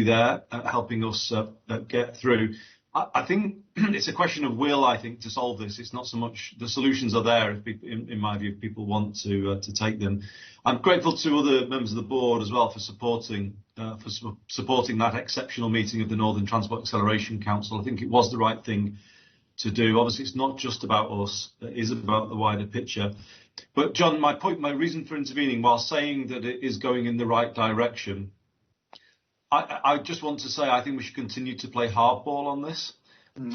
there helping us get through. I think it's a question of will, I think, to solve this. It's not so much the solutions are there, if people, in my view, if people want to take them. I'm grateful to other members of the board as well for supporting that exceptional meeting of the Northern Transport Acceleration Council. I think it was the right thing to do. Obviously, it's not just about us; it is about the wider picture. But John, my reason for intervening, while saying that it is going in the right direction, I just want to say I think we should continue to play hardball on this.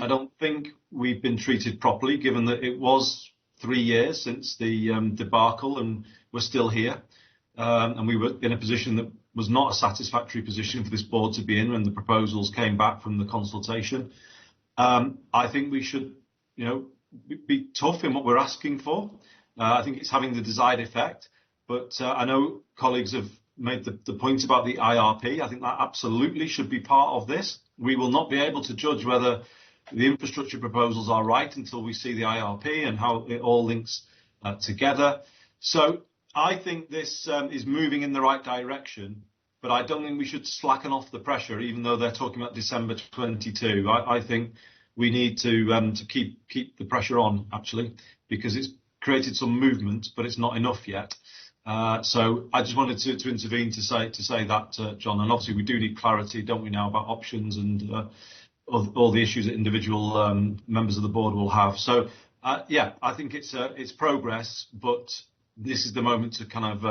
I don't think we've been treated properly, given that it was 3 years since the debacle and we're still here. And we were in a position that was not a satisfactory position for this board to be in when the proposals came back from the consultation. I think we should, be tough in what we're asking for. I think it's having the desired effect. But I know colleagues have made the point about the IRP. I think that absolutely should be part of this. We will not be able to judge whether the infrastructure proposals are right until we see the IRP and how it all links together. So I think this is moving in the right direction, but I don't think we should slacken off the pressure, even though they're talking about December 22. I think we need to keep the pressure on, actually, because it's created some movement, but it's not enough yet. So I just wanted to intervene to say that, John. And obviously we do need clarity, don't we, now, about options and all the issues that individual members of the board will have. So I think it's progress, but this is the moment to kind of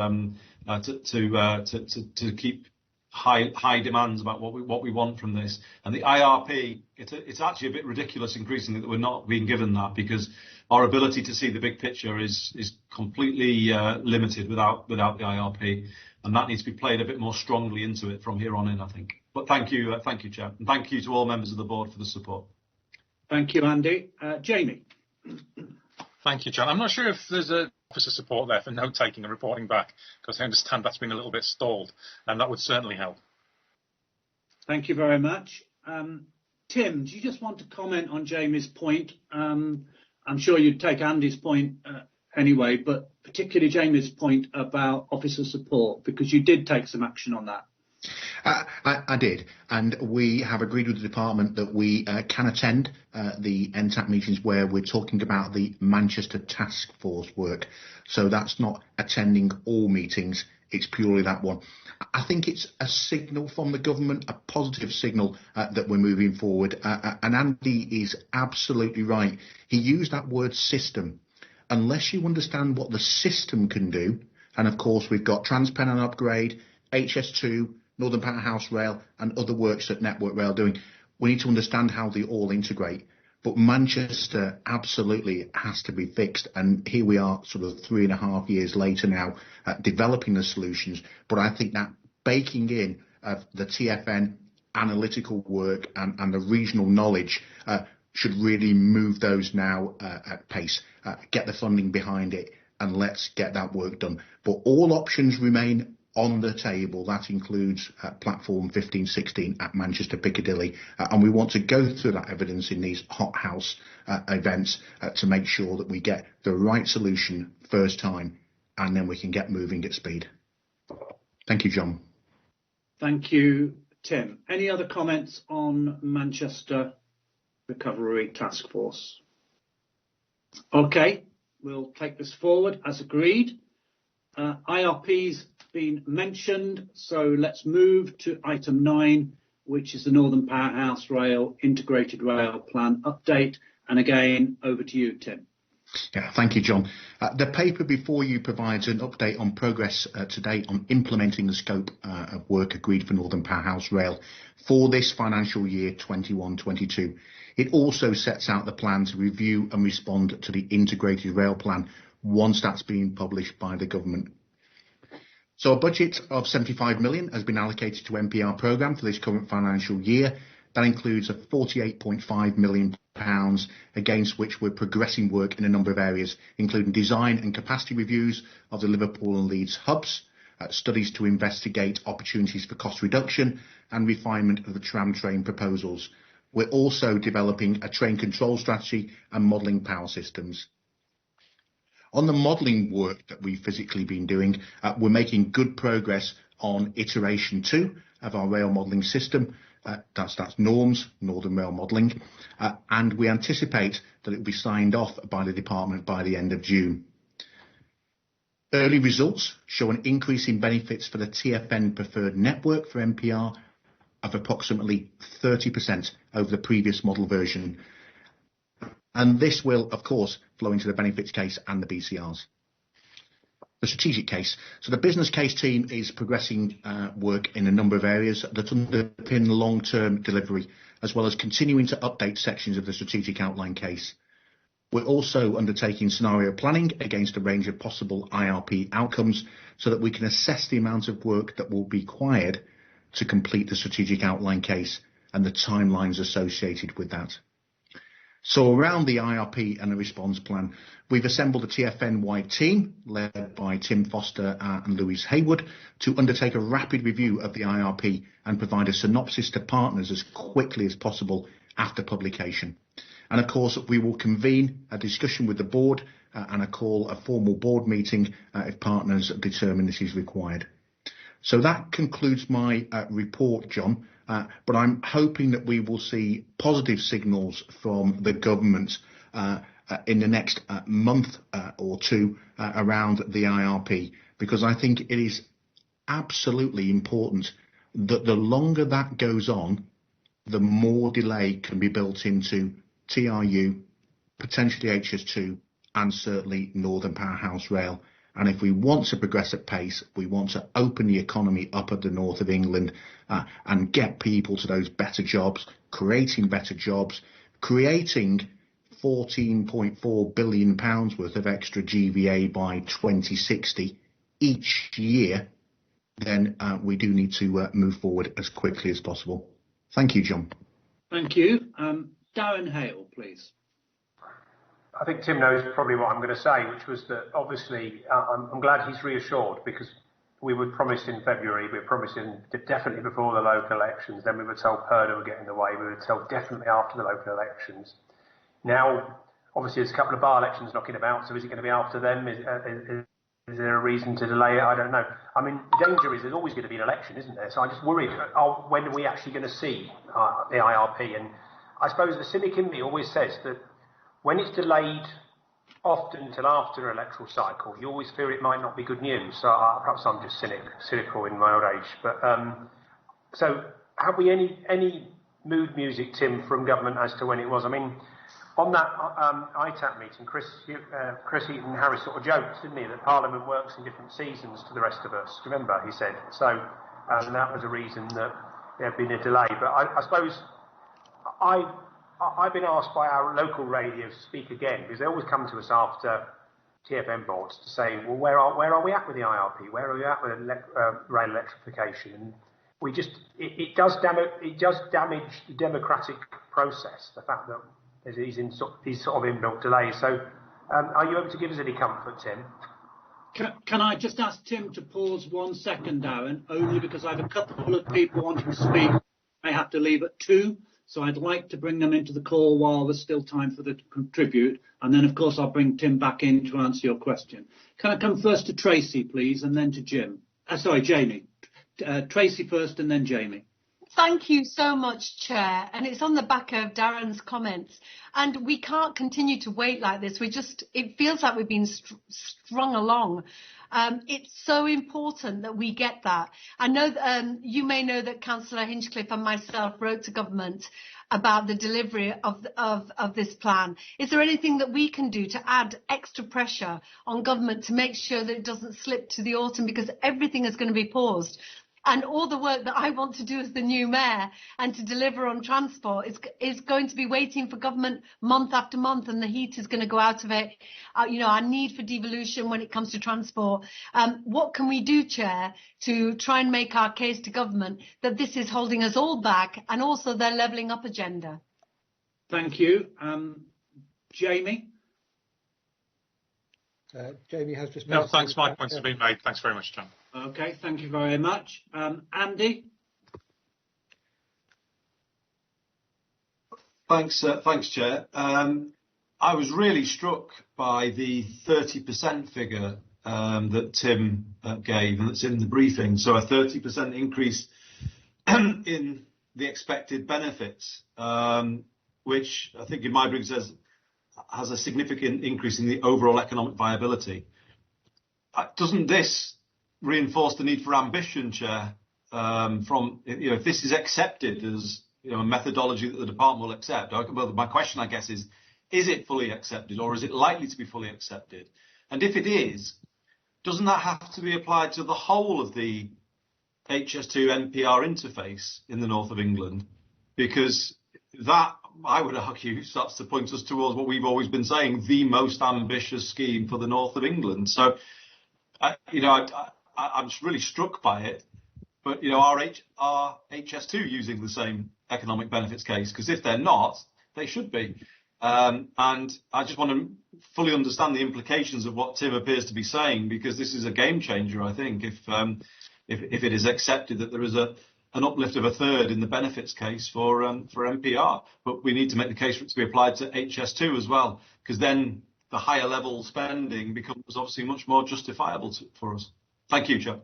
to keep high demands about what we want from this. And the IRP, it's actually a bit ridiculous increasingly that we're not being given that, because our ability to see the big picture is completely limited without the IRP, and that needs to be played a bit more strongly into it from here on in, I think. But thank you, Chair, and thank you to all members of the board for the support. Thank you, Andy. Jamie. Thank you, John. I'm not sure if there's a officer support there for note taking and reporting back, because I understand that's been a little bit stalled, and that would certainly help. Thank you very much. Tim, do you just want to comment on Jamie's point? I'm sure you'd take Andy's point anyway, but particularly Jamie's point about officer support, because you did take some action on that. I did, and we have agreed with the department that we can attend the NTAC meetings where we're talking about the Manchester Task Force work. So that's not attending all meetings, it's purely that one. I think it's a signal from the government, a positive signal that we're moving forward. And Andy is absolutely right. He used that word system. Unless you understand what the system can do, and of course we've got TransPennine upgrade, HS2, Northern Powerhouse Rail and other works that Network Rail doing, we need to understand how they all integrate. But Manchester absolutely has to be fixed, and here we are sort of 3.5 years later now developing the solutions. But I think that baking in of the TfN analytical work and the regional knowledge should really move those now at pace, get the funding behind it, and let's get that work done. But all options remain on the table. That includes platform 1516 at Manchester Piccadilly, and we want to go through that evidence in these hothouse events to make sure that we get the right solution first time, and then we can get moving at speed. Thank you, John. Thank you, Tim. Any other comments on Manchester Recovery Task Force? Okay, we'll take this forward as agreed. IRP's been mentioned, so let's move to item 9, which is the Northern Powerhouse Rail Integrated Rail Plan update. And again, over to you, Tim. Yeah, thank you, John. The paper before you provides an update on progress to date on implementing the scope of work agreed for Northern Powerhouse Rail for this financial year 21-22. It also sets out the plan to review and respond to the integrated rail plan once that's been published by the government. So a budget of 75 million has been allocated to MPR programme for this current financial year. That includes a £48.5 million against which we're progressing work in a number of areas, including design and capacity reviews of the Liverpool and Leeds hubs, studies to investigate opportunities for cost reduction and refinement of the tram train proposals. We're also developing a train control strategy and modelling power systems. On the modelling work that we've physically been doing, we're making good progress on iteration 2 of our rail modelling system. That's norms, Northern Rail Modelling, and we anticipate that it will be signed off by the department by the end of June. Early results show an increase in benefits for the TfN preferred network for MPR of approximately 30% over the previous model version. And this will, of course, flow into the benefits case and the BCRs. The strategic case. So the business case team is progressing work in a number of areas that underpin long-term delivery, as well as continuing to update sections of the strategic outline case. We're also undertaking scenario planning against a range of possible IRP outcomes so that we can assess the amount of work that will be required to complete the strategic outline case and the timelines associated with that. So around the IRP and the response plan, we've assembled a TfN-wide team led by Tim Foster and Louise Haywood to undertake a rapid review of the IRP and provide a synopsis to partners as quickly as possible after publication. And of course, we will convene a discussion with the board and call a formal board meeting if partners determine this is required. So that concludes my report, John. But I'm hoping that we will see positive signals from the government in the next month or two around the IRP, because I think it is absolutely important that the longer that goes on, the more delay can be built into TRU, potentially HS2, and certainly Northern Powerhouse Rail. And if we want to progress at pace, we want to open the economy up at the north of England and get people to those better jobs, creating better jobs, creating £14.4 billion worth of extra GVA by 2060 each year, then we do need to move forward as quickly as possible. Thank you, John. Thank you. Darren Hale, please. I think Tim knows probably what I'm going to say, which was that obviously I'm glad he's reassured, because we were promised in February, we were promising definitely before the local elections, then we were told Purdah would get in the way, we were told definitely after the local elections. Now, obviously there's a couple of by-elections knocking about, so is it going to be after them? Is there a reason to delay it? I don't know. I mean, the danger is there's always going to be an election, isn't there? So I'm just worried, when are we actually going to see the IRP? And I suppose the cynic in me always says that when it's delayed often until after an electoral cycle, you always fear it might not be good news. So perhaps I'm just cynical in my old age. But so have we any mood music, Tim, from government as to when it was? I mean, on that ITAP meeting, Chris Eaton Harris sort of joked, didn't he, that Parliament works in different seasons to the rest of us. Do you remember? He said. So and that was a reason that there had been a delay. But I suppose I've been asked by our local radio to speak again, because they always come to us after TfN boards to say, well, where are we at with the IRP? Where are we at with rail electrification? And we just it does damage the democratic process, the fact that there's these sort of inbuilt delays. So are you able to give us any comfort, Tim? Can I just ask Tim to pause 1 second, Darren, only because I have a couple of people wanting to speak. I have to leave at 2. So I'd like to bring them into the call while there's still time for them to contribute. And then, of course, I'll bring Tim back in to answer your question. Can I come first to Tracy, please, and then to Jamie. Tracy first and then Jamie. Thank you so much, Chair. And it's on the back of Darren's comments. And we can't continue to wait like this. It feels like we've been strung along. It's so important that we get that. I know you may know that Councillor Hinchcliffe and myself wrote to government about the delivery of this plan. Is there anything that we can do to add extra pressure on government to make sure that it doesn't slip to the autumn, because everything is going to be paused? And all the work that I want to do as the new mayor and to deliver on transport is going to be waiting for government month after month, and the heat is going to go out of it. Our need for devolution when it comes to transport. What can we do, Chair, to try and make our case to government that this is holding us all back, and also their levelling up agenda? Thank you. Jamie? Jamie has just... No, thanks. My points have been made. Thanks very much, John. Okay, thank you very much. Andy? Thanks, Chair. I was really struck by the 30% figure that Tim gave, and that's in the briefing. So a 30% increase in the expected benefits, which I think in my brief says has a significant increase in the overall economic viability. Doesn't this reinforce the need for ambition, Chair? If this is accepted as a methodology that the department will accept, well, my question, I guess, is it fully accepted, or is it likely to be fully accepted? And if it is, doesn't that have to be applied to the whole of the HS2 NPR interface in the north of England? Because that, I would argue, starts to point us towards what we've always been saying, the most ambitious scheme for the north of England. So, I'm just really struck by it. But, are HS2 using the same economic benefits case? Because if they're not, they should be. And I just want to fully understand the implications of what Tim appears to be saying, because this is a game changer, I think, if it is accepted that there is an uplift of a third in the benefits case for NPR. But we need to make the case for it to be applied to HS2 as well, because then the higher level spending becomes obviously much more justifiable for us. Thank you, Chair.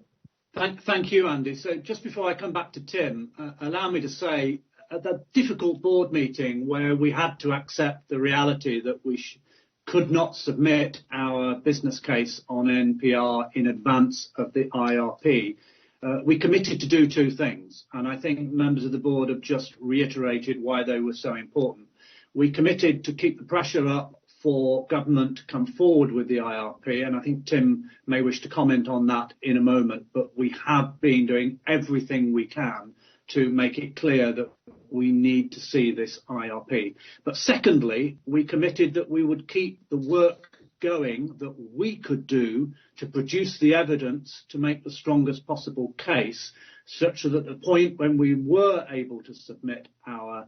Thank you, Andy. So just before I come back to Tim, allow me to say at that difficult board meeting where we had to accept the reality that we could not submit our business case on NPR in advance of the IRP, we committed to do two things. And I think members of the board have just reiterated why they were so important. We committed to keep the pressure up for government to come forward with the IRP, and I think Tim may wish to comment on that in a moment, but we have been doing everything we can to make it clear that we need to see this IRP. But secondly, we committed that we would keep the work going that we could do to produce the evidence to make the strongest possible case, such that at the point when we were able to submit our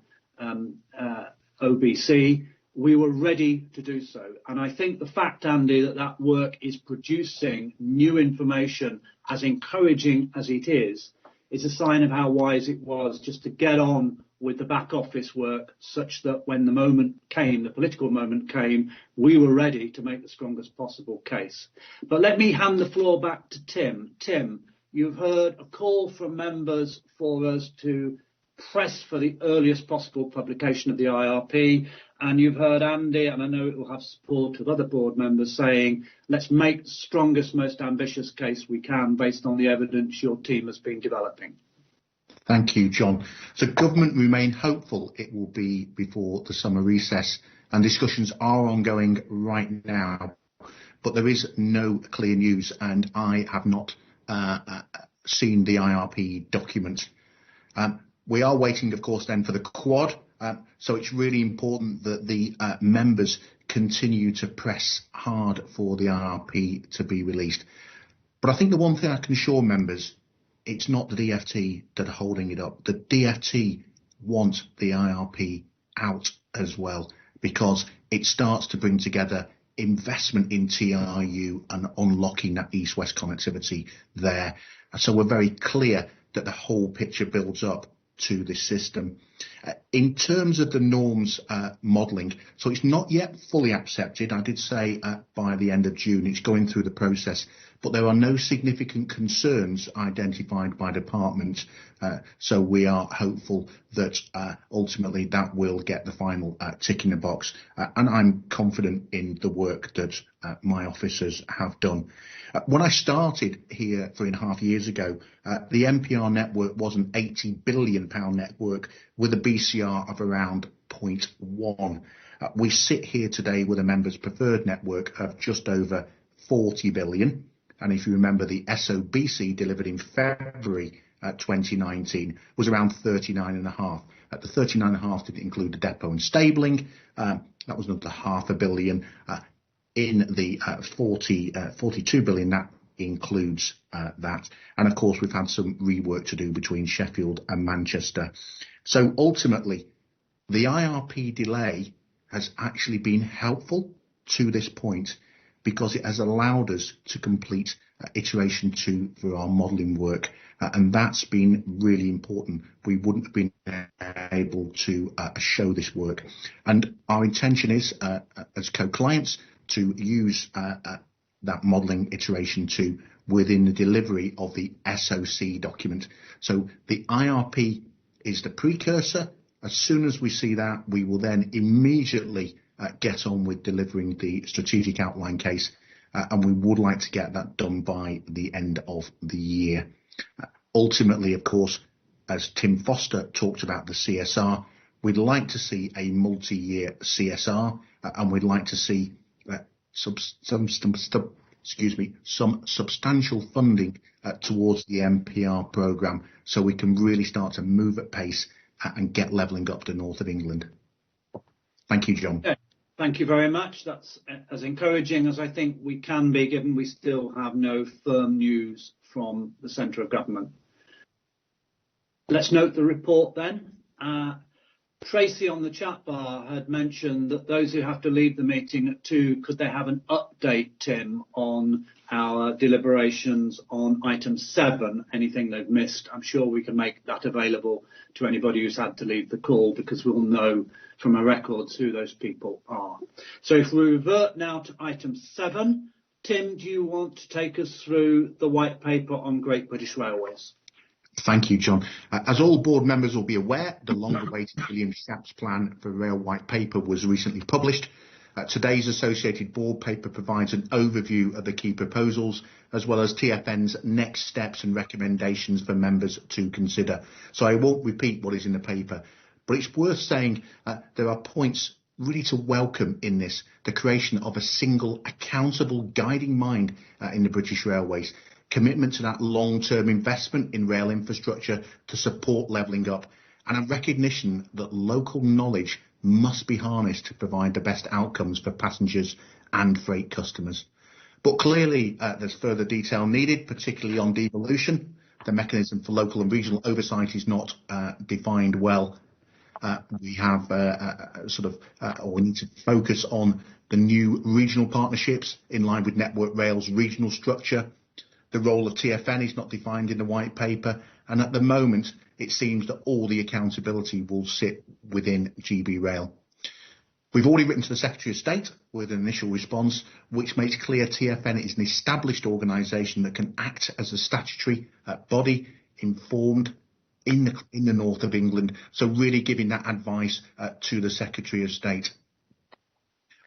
OBC, we were ready to do so. And I think the fact, Andy, that work is producing new information, as encouraging as it is a sign of how wise it was just to get on with the back office work, such that when the moment came, the political moment came, we were ready to make the strongest possible case. But let me hand the floor back to Tim. Tim, you've heard a call from members for us to press for the earliest possible publication of the IRP, and you've heard Andy, and I know it will have support of other board members, saying let's make the strongest, most ambitious case we can based on the evidence your team has been developing. Thank you, John. So government remain hopeful it will be before the summer recess, and discussions are ongoing right now, but there is no clear news, and I have not seen the IRP document. We are waiting, of course, then for the quad, so it's really important that the members continue to press hard for the IRP to be released. But I think the one thing I can assure members, it's not the DFT that are holding it up. The DFT want the IRP out as well, because it starts to bring together investment in TRU and unlocking that east-west connectivity there. So we're very clear that the whole picture builds up to this system. In terms of the norms modelling, so it's not yet fully accepted. I did say by the end of June it's going through the process, but there are no significant concerns identified by department, so we are hopeful that ultimately that will get the final tick in the box, and I'm confident in the work that my officers have done. When I started here 3.5 years ago, the NPR network was an £80 billion network with a BCR of around 0.1. We sit here today with a members preferred network of just over 40 billion. And if you remember, the SOBC delivered in February 2019 was around 39.5. The 39.5 didn't include the depot and stabling. That was another £500 million. In the 42 billion, that includes that. And of course, we've had some rework to do between Sheffield and Manchester. So ultimately, the IRP delay has actually been helpful to this point because it has allowed us to complete iteration 2 for our modelling work. And that's been really important. We wouldn't have been able to show this work. And our intention is, as co-clients, to use that modelling iteration 2 within the delivery of the SOC document. So the IRP is the precursor. As soon as we see that, we will then immediately get on with delivering the strategic outline case, and we would like to get that done by the end of the year. Ultimately, of course, as Tim Foster talked about the CSR, we'd like to see a multi-year CSR, and we'd like to see some substantial funding towards the MPR programme, so we can really start to move at pace and get levelling up the north of England. Thank you, John. Okay. Thank you very much. That's as encouraging as I think we can be, given we still have no firm news from the centre of government. Let's note the report then. Tracy on the chat bar had mentioned that those who have to leave the meeting at 2, could they have an update, Tim, on our deliberations on item 7, anything they've missed? I'm sure we can make that available to anybody who's had to leave the call, because we'll know from our records who those people are. So if we revert now to item 7, Tim, do you want to take us through the white paper on Great British Railways? Thank you, John. As all board members will be aware, the long-awaited William Shapps plan for rail white paper was recently published. Today's associated board paper provides an overview of the key proposals, as well as TfN's next steps and recommendations for members to consider. So I won't repeat what is in the paper, but it's worth saying there are points really to welcome in this: the creation of a single accountable guiding mind in the British Railways, commitment to that long-term investment in rail infrastructure to support levelling up, and a recognition that local knowledge must be harnessed to provide the best outcomes for passengers and freight customers. But clearly there's further detail needed, particularly on devolution. The mechanism for local and regional oversight is not defined well. We have we need to focus on the new regional partnerships in line with Network Rail's regional structure. The role of TfN is not defined in the white paper, and at the moment it seems that all the accountability will sit within GB Rail. We've already written to the Secretary of State with an initial response which makes clear TfN is an established organisation that can act as a statutory body, informed in the north of England, so really giving that advice to the Secretary of State.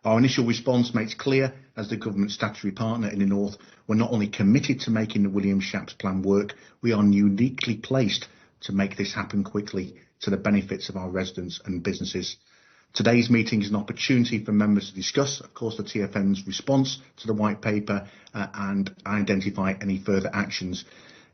Our initial response makes clear, as the government statutory partner in the north, we're not only committed to making the William Shapps plan work, we are uniquely placed to make this happen quickly to the benefits of our residents and businesses. Today's meeting is an opportunity for members to discuss, of course, the TfN's response to the white paper and identify any further actions.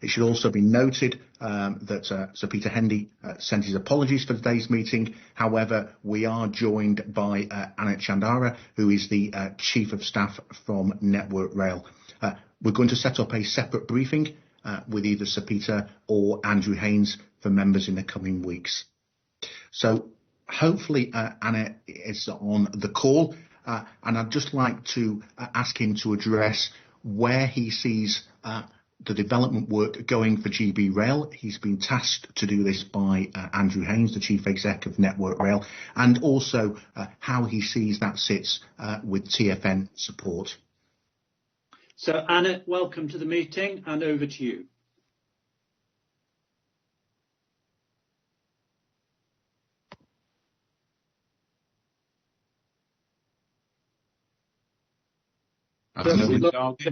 It should also be noted that Sir Peter Hendy sent his apologies for today's meeting. However, we are joined by Anna Chandara, who is the Chief of Staff from Network Rail. We're going to set up a separate briefing with either Sir Peter or Andrew Haynes for members in the coming weeks. So hopefully Anna is on the call, and I'd just like to ask him to address where he sees the development work going for GB Rail. He's been tasked to do this by Andrew Haynes, the Chief Exec of Network Rail, and also how he sees that sits with TfN support. So Anna, welcome to the meeting, and over to you.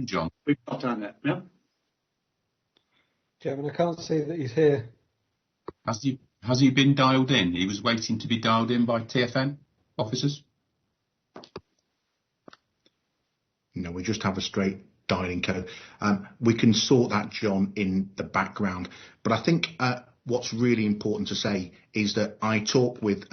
John. We've got Anna, yeah? Chairman, I can't see that he's here. Has he been dialed in? He was waiting to be dialed in by TfN officers? No, we just have a straight dialing code. We can sort that, John, in the background. But I think what's really important to say is that I talked with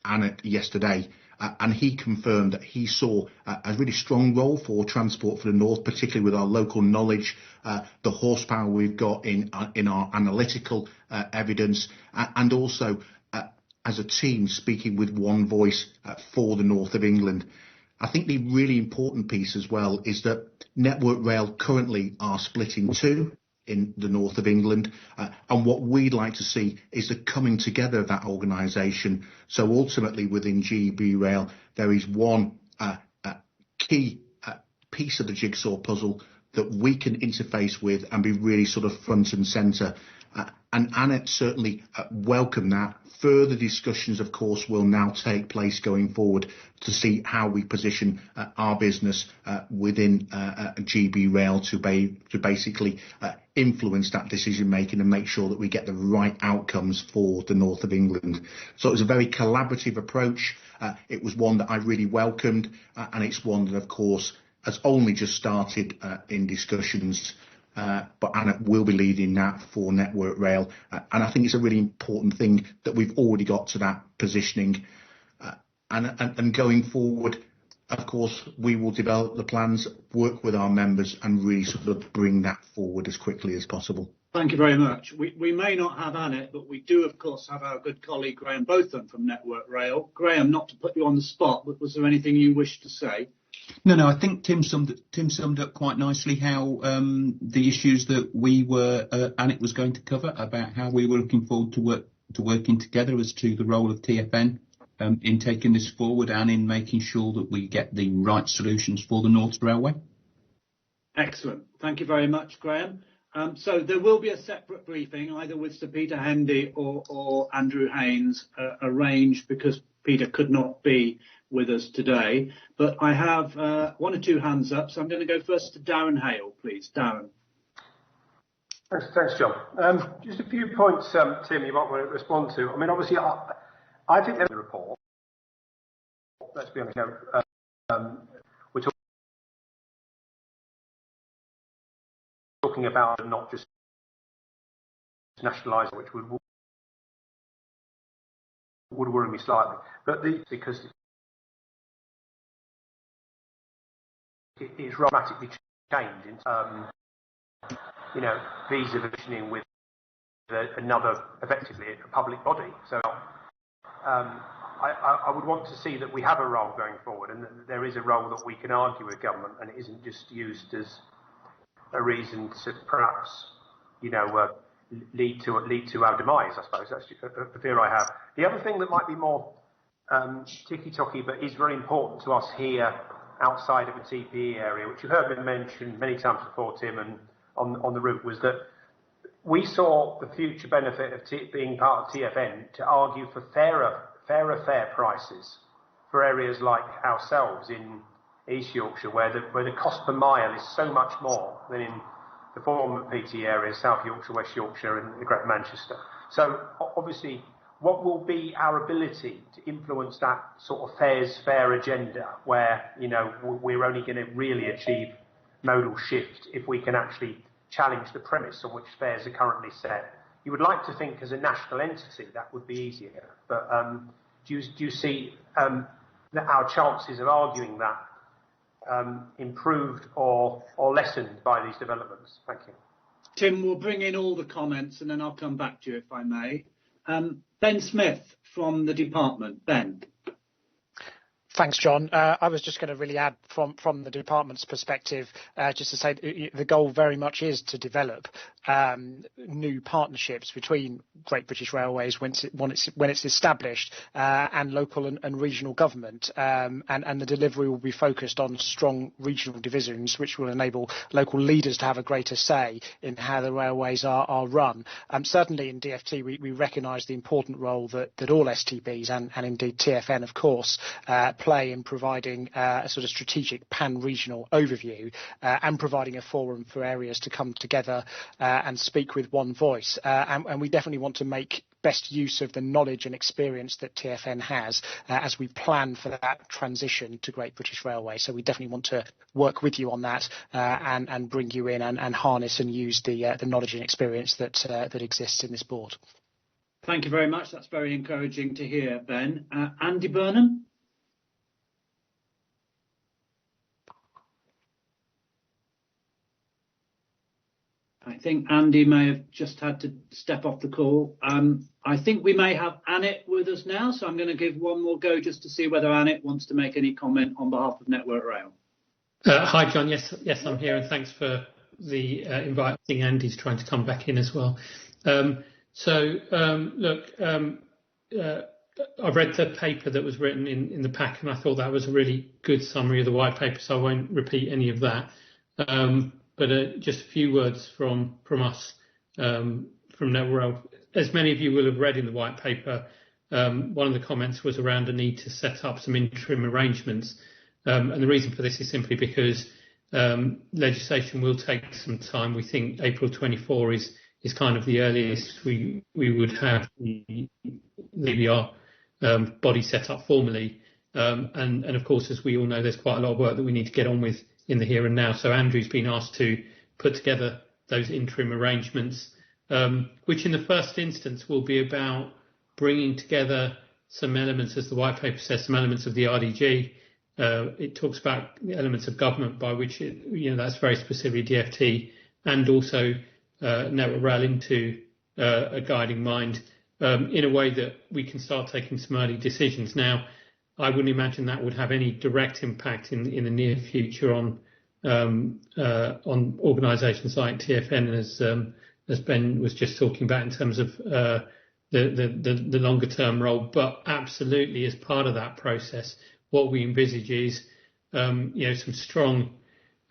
Anna yesterday, and he confirmed that he saw a really strong role for Transport for the North, particularly with our local knowledge, the horsepower we've got in our analytical evidence, and also as a team speaking with one voice for the North of England. I think the really important piece as well is that Network Rail currently are split in two in the North of England, and what we'd like to see is the coming together of that organisation. So ultimately within GB Rail there is one key piece of the jigsaw puzzle that we can interface with and be really sort of front and centre. And Annette certainly welcomed that. Further discussions, of course, will now take place going forward to see how we position our business within GB Rail to basically influence that decision making and make sure that we get the right outcomes for the North of England. So it was a very collaborative approach. It was one that I really welcomed, and it's one that, of course, has only just started in discussions. But Anna will be leading that for Network Rail, and I think it's a really important thing that we've already got to that positioning, and going forward, of course, we will develop the plans, work with our members, and really sort of bring that forward as quickly as possible. Thank you very much. We may not have Annette, but we do, of course, have our good colleague Graham Botham from Network Rail. Graham, not to put you on the spot, but was there anything you wish to say? No, I think Tim summed up quite nicely how the issues that we were Annette was going to cover, about how we were looking forward to working together as to the role of TfN in taking this forward and in making sure that we get the right solutions for the North Railway. Excellent. Thank you very much, Graham. So there will be a separate briefing, either with Sir Peter Hendy or Andrew Haynes, arranged, because Peter could not be with us today. But I have one or two hands up, so I'm going to go first to Darren Hale, please. Darren. Thanks, John. Just a few points, Tim, you might want to respond to. I mean, obviously, I think the report, let's be honest, we're talking about not just nationalising, which would worry me slightly, but because it's dramatically changed in visa positioning with another, effectively, a public body. So I would want to see that we have a role going forward, and that there is a role that we can argue with government, and it isn't just used as a reason to perhaps, lead to our demise. I suppose that's a fear I have. The other thing that might be more ticky-tocky, but is very important to us here outside of a TPE area, which you've heard me mention many times before, Tim, and on the route, was that we saw the future benefit of being part of TfN to argue for fairer fare prices for areas like ourselves in East Yorkshire, where the cost per mile is so much more than in the former PT areas, South Yorkshire, West Yorkshire, and the Greater Manchester. So obviously, what will be our ability to influence that sort of fair agenda, where we're only going to really achieve modal shift if we can actually challenge the premise on which fares are currently set? You would like to think as a national entity that would be easier, but do you see that our chances of arguing that improved or lessened by these developments? Thank you. Tim, we'll bring in all the comments and then I'll come back to you if I may. Ben Smith from the department. Ben. Thanks, John. I was just going to really add from the department's perspective, just to say the goal very much is to develop new partnerships between Great British Railways when it's established and local and regional government, and the delivery will be focused on strong regional divisions, which will enable local leaders to have a greater say in how the railways are run. Certainly in DFT we recognise the important role that all STBs and indeed TfN, of course, play in providing a sort of strategic pan-regional overview and providing a forum for areas to come together and speak with one voice. And we definitely want to make best use of the knowledge and experience that TfN has as we plan for that transition to Great British Railway. So we definitely want to work with you on that and bring you in and harness and use the knowledge and experience that exists in this board. Thank you very much. That's very encouraging to hear, Ben. Andy Burnham? I think Andy may have just had to step off the call. I think we may have Annette with us now, so I'm going to give one more go just to see whether Annette wants to make any comment on behalf of Network Rail. Hi, John. Yes, I'm here, and thanks for the invite. I think Andy's trying to come back in as well. I've read the paper that was written in the pack, and I thought that was a really good summary of the white paper, so I won't repeat any of that. But just a few words from us, from Network Rail. As many of you will have read in the white paper, one of the comments was around a need to set up some interim arrangements. And the reason for this is simply because legislation will take some time. We think April 24 is kind of the earliest we would have the EBR body set up formally. And of course, as we all know, there's quite a lot of work that we need to get on with in the here and now. So Andrew's been asked to put together those interim arrangements, which in the first instance will be about bringing together some elements, as the white paper says, some elements of the RDG. It talks about elements of government, by which that's very specifically DFT, and also Network Rail into a guiding mind, in a way that we can start taking some early decisions. Now, I wouldn't imagine that would have any direct impact in the near future on organisations like TfN, as Ben was just talking about in terms of the longer term role. But absolutely, as part of that process, what we envisage is some strong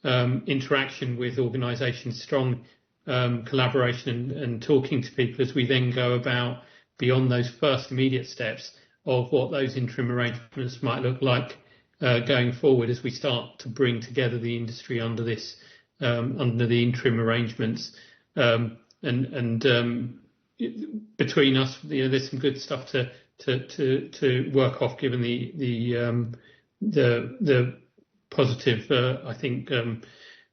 interaction with organisations, strong collaboration and talking to people as we then go about beyond those first immediate steps of what those interim arrangements might look like going forward, as we start to bring together the industry under this under the interim arrangements. Between us, there's some good stuff to work off, given the positive I think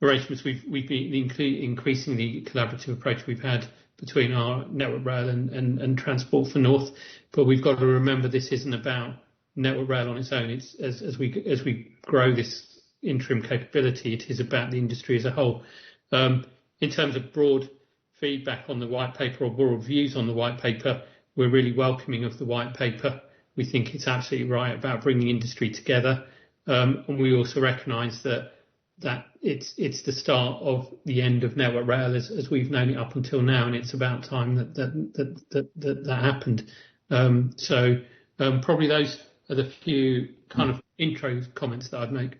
arrangements we've been increasing the collaborative approach we've had between our Network Rail and Transport for North. But we've got to remember, this isn't about Network Rail on its own. It's as we grow this interim capability, it is about the industry as a whole. In terms of broad feedback on the white paper, or broad views on the white paper, we're really welcoming of the white paper. We think it's absolutely right about bringing industry together, and we also recognise that it's the start of the end of Network Rail as we've known it up until now, and it's about time that happened. Probably those are the few kind of intro comments that I'd make.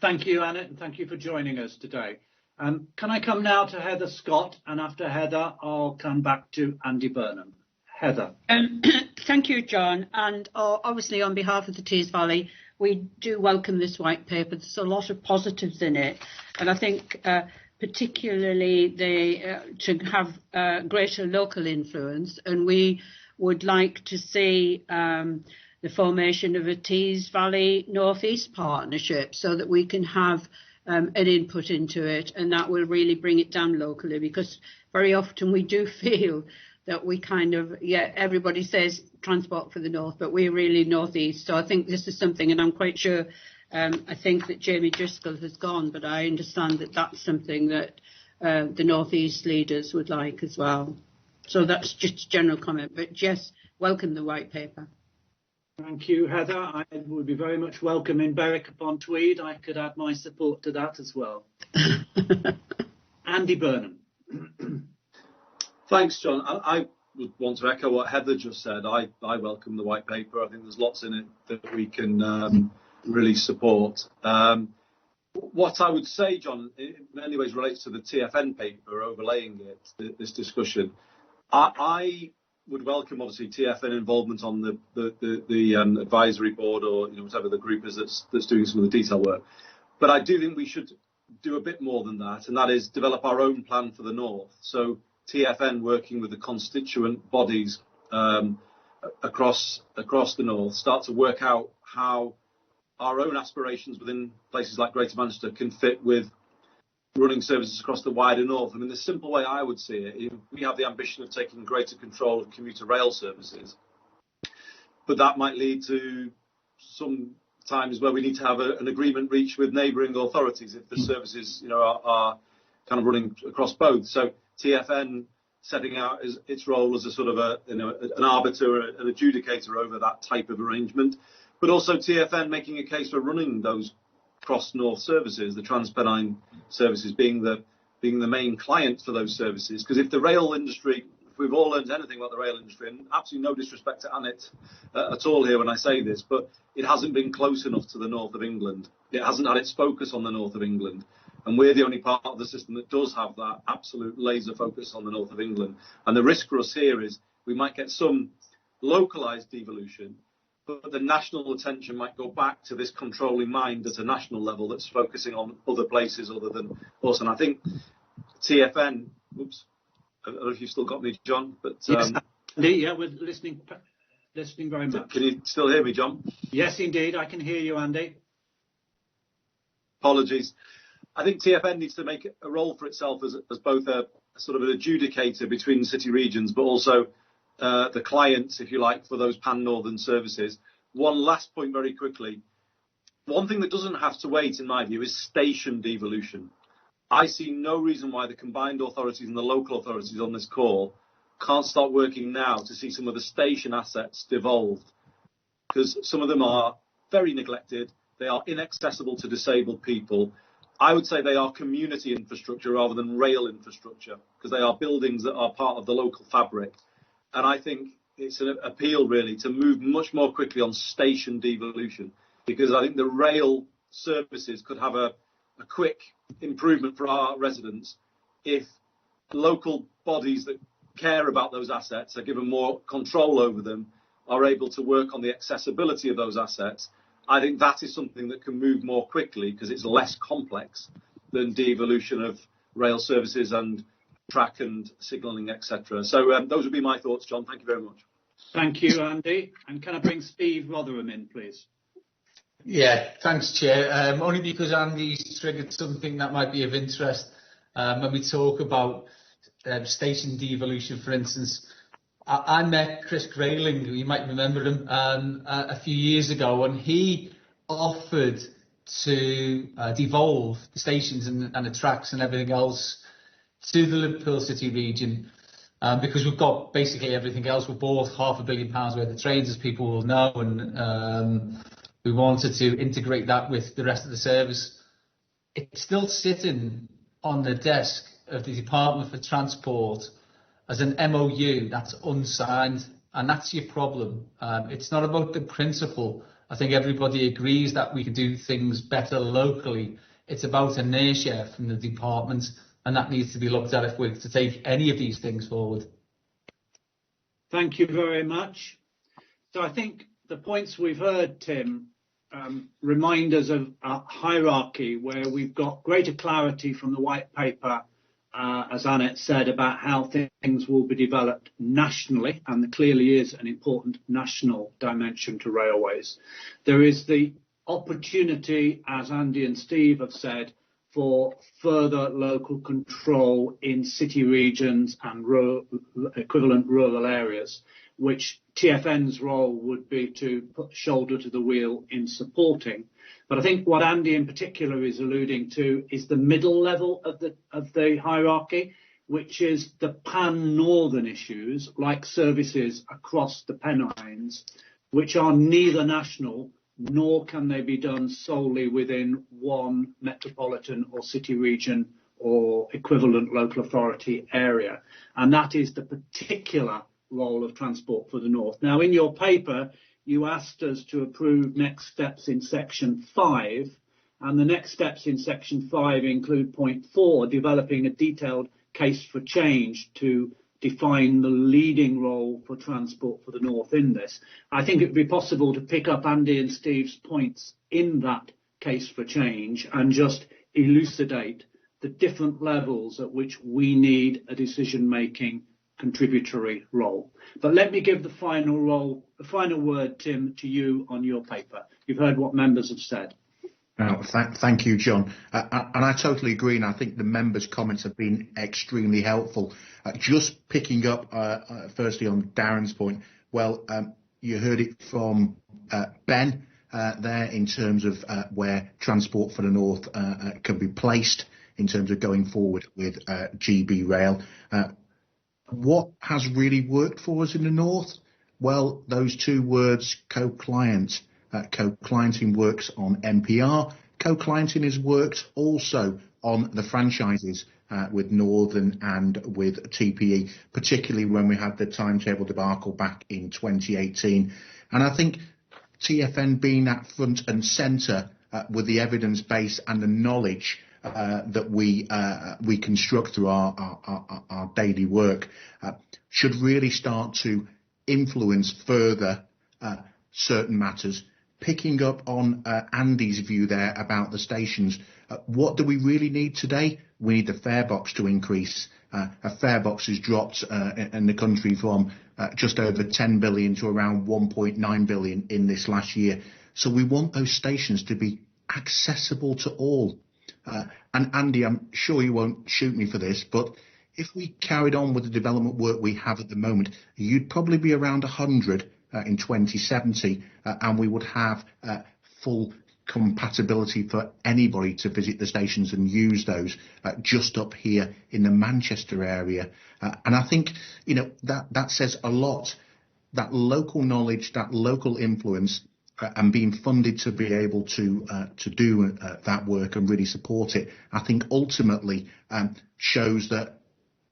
Thank you, Annette, and thank you for joining us today. Can I come now to Heather Scott, and after Heather, I'll come back to Andy Burnham. Heather. Thank you, John. And obviously, on behalf of the Tees Valley, we do welcome this white paper. There's a lot of positives in it, and I think particularly to have greater local influence, and we would like to see the formation of a Tees Valley North East partnership, so that we can have an input into it, and that will really bring it down locally, because very often we do feel that we kind of, everybody says transport for the north, but we're really northeast. So I think this is something, and I'm quite sure, I think that Jamie Driscoll has gone, but I understand that that's something that the northeast leaders would like as well. So that's just a general comment, but yes, welcome the white paper. Thank you, Heather. I would be very much welcome in Berwick upon Tweed. I could add my support to that as well. Andy Burnham. Thanks, John. I would want to echo what Heather just said. I welcome the white paper. I think there's lots in it that we can really support. What I would say, John, in many ways relates to the TfN paper overlaying it, this discussion. I would welcome, obviously, TfN involvement on the advisory board, or whatever the group is that's doing some of the detail work. But I do think we should do a bit more than that, and that is develop our own plan for the north. So TfN working with the constituent bodies across the north, start to work out how our own aspirations within places like Greater Manchester can fit with running services across the wider north. I mean, the simple way I would see it, we have the ambition of taking greater control of commuter rail services, but that might lead to some times where we need to have an agreement reached with neighbouring authorities if the services, are kind of running across both. So TfN setting out its role as a sort of an arbiter, an adjudicator over that type of arrangement, but also TfN making a case for running those cross-north services, the Transpennine services being the main client for those services. Because if the rail industry, if we've all learned anything about the rail industry, and absolutely no disrespect to Annette at all here when I say this, but it hasn't been close enough to the north of England. It hasn't had its focus on the north of England. And we're the only part of the system that does have that absolute laser focus on the north of England. And the risk for us here is we might get some localised devolution, but the national attention might go back to this controlling mind at a national level that's focusing on other places other than us. And I think TfN, oops, I don't know if you've still got me, John, but... Yes, yeah, we're listening very much. Can you still hear me, John? Yes, indeed, I can hear you, Andy. Apologies. I think TfN needs to make a role for itself as both a sort of an adjudicator between city regions, but also the clients, if you like, for those pan-northern services. One last point very quickly. One thing that doesn't have to wait, in my view, is station devolution. I see no reason why the combined authorities and the local authorities on this call can't start working now to see some of the station assets devolved, because some of them are very neglected. They are inaccessible to disabled people. I would say they are community infrastructure rather than rail infrastructure, because they are buildings that are part of the local fabric. And I think it's an appeal, really, to move much more quickly on station devolution, because I think the rail services could have a quick improvement for our residents if local bodies that care about those assets are given more control over them, are able to work on the accessibility of those assets. I think that is something that can move more quickly because it's less complex than devolution of rail services and track and signalling, etc. So those would be my thoughts, John. Thank you very much. Thank you, Andy. And can I bring Steve Rotherham in, please? Yeah, thanks, Chair. Only because Andy's triggered something that might be of interest when we talk about station devolution, for instance. I met Chris Grayling, you might remember him, a few years ago, and he offered to devolve the stations and the tracks and everything else to the Liverpool City region, because we've got basically everything else. We bought £500 million worth of trains, as people will know, and we wanted to integrate that with the rest of the service. It's still sitting on the desk of the Department for Transport as an MOU that's unsigned, and that's your problem. It's not about the principle. I think everybody agrees that we can do things better locally. It's about inertia from the department, and that needs to be looked at if we're to take any of these things forward. Thank you very much. So I think the points we've heard, Tim, remind us of a hierarchy where we've got greater clarity from the white paper, as Annette said, about how things will be developed nationally, and there clearly is an important national dimension to railways. There is the opportunity, as Andy and Steve have said, for further local control in city regions and equivalent rural areas, which TfN's role would be to put the shoulder to the wheel in supporting. But I think what Andy in particular is alluding to is the middle level of the hierarchy, which is the pan-northern issues, like services across the Pennines, which are neither national nor can they be done solely within one metropolitan or city region or equivalent local authority area. And that is the particular role of Transport for the North. Now, in your paper, you asked us to approve next steps in section 5, and the next steps in section 5 include point 4, developing a detailed case for change to define the leading role for Transport for the North in this. I think it would be possible to pick up Andy and Steve's points in that case for change and just elucidate the different levels at which we need a decision-making contributory role. But let me give the final word, Tim, to you on your paper. You've heard what members have said. Thank you, John. And I totally agree, and I think the members' comments have been extremely helpful. Just picking up, firstly, on Darren's point, well, you heard it from Ben there in terms of where Transport for the North can be placed in terms of going forward with GB Rail. What has really worked for us in the North? Well, those two words, co-client. Co-clienting works on NPR. Co-clienting has worked also on the franchises with Northern and with TPE, particularly when we had the timetable debacle back in 2018. And I think TfN being at front and centre with the evidence base and the knowledge that we construct through our daily work should really start to influence further certain matters. Picking up on Andy's view there about the stations, what do we really need today? We need the fare box to increase. A fare box has dropped in the country from just over 10 billion to around 1.9 billion in this last year. So we want those stations to be accessible to all. And Andy, I'm sure you won't shoot me for this, but if we carried on with the development work we have at the moment, you'd probably be around 100 in 2070, and we would have full compatibility for anybody to visit the stations and use those just up here in the Manchester area. And I think, that says a lot, that local knowledge, that local influence, and being funded to be able to do that work and really support it, I think ultimately shows that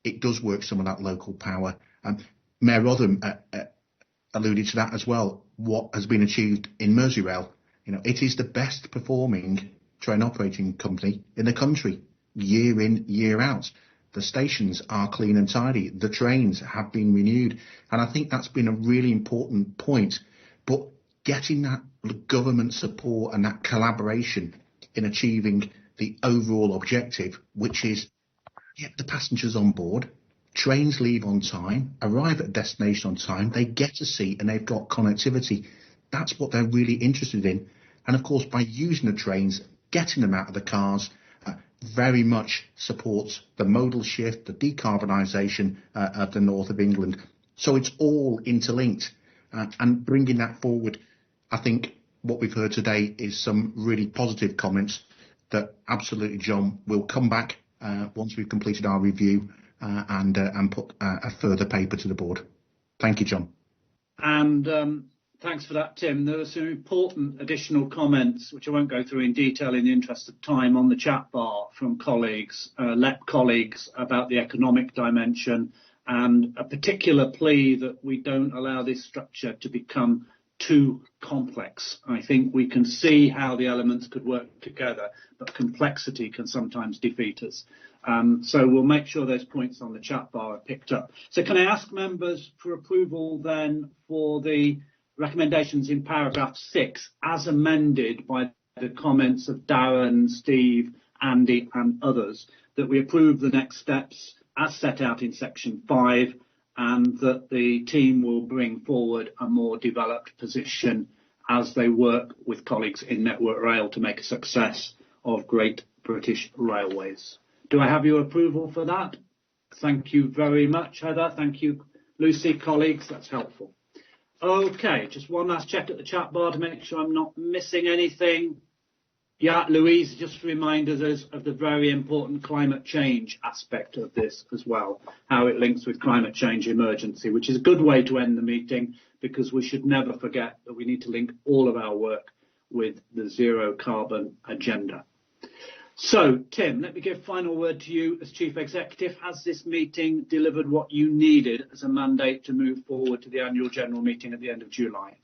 it does work, some of that local power. Mayor Rotherham alluded to that as well, what has been achieved in Merseyrail. It is the best performing train operating company in the country, year in, year out. The stations are clean and tidy. The trains have been renewed. And I think that's been a really important point. But getting that government support and that collaboration in achieving the overall objective, which is get the passengers on board, trains leave on time, arrive at a destination on time, they get a seat and they've got connectivity. That's what they're really interested in. And of course, by using the trains, getting them out of the cars, very much supports the modal shift, the decarbonisation of the north of England. So it's all interlinked. And bringing that forward, I think what we've heard today is some really positive comments that absolutely, John, will come back once we've completed our review and put a further paper to the board. Thank you, John. And thanks for that, Tim. There are some important additional comments, which I won't go through in detail in the interest of time, on the chat bar from colleagues, LEP colleagues, about the economic dimension, and a particular plea that we don't allow this structure to become too complex. I think we can see how the elements could work together, but complexity can sometimes defeat us. So we'll make sure those points on the chat bar are picked up. So can I ask members for approval then for the recommendations in paragraph 6 as amended by the comments of Darren, Steve, Andy and others, that we approve the next steps as set out in section 5, and that the team will bring forward a more developed position as they work with colleagues in Network Rail to make a success of Great British Railways. Do I have your approval for that? Thank you very much, Heather. Thank you, Lucy, colleagues. That's helpful. Okay, just one last check at the chat bar to make sure I'm not missing anything. Yeah, Louise just reminded us of the very important climate change aspect of this as well, how it links with climate change emergency, which is a good way to end the meeting, because we should never forget that we need to link all of our work with the zero carbon agenda. So, Tim, let me give final word to you as Chief Executive. Has this meeting delivered what you needed as a mandate to move forward to the annual general meeting at the end of July?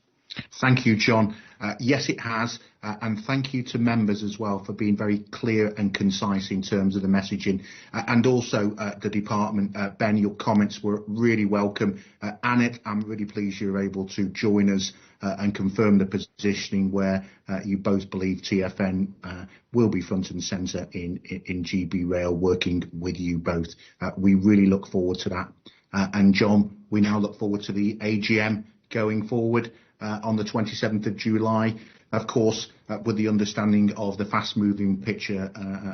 Thank you, John. Yes, it has. And thank you to members as well for being very clear and concise in terms of the messaging. And also the department. Ben, your comments were really welcome. Annette, I'm really pleased you were able to join us and confirm the positioning where you both believe TfN will be front and centre in GB Rail, working with you both. We really look forward to that. And John, we now look forward to the AGM going forward on the 27th of July, of course, with the understanding of the fast-moving picture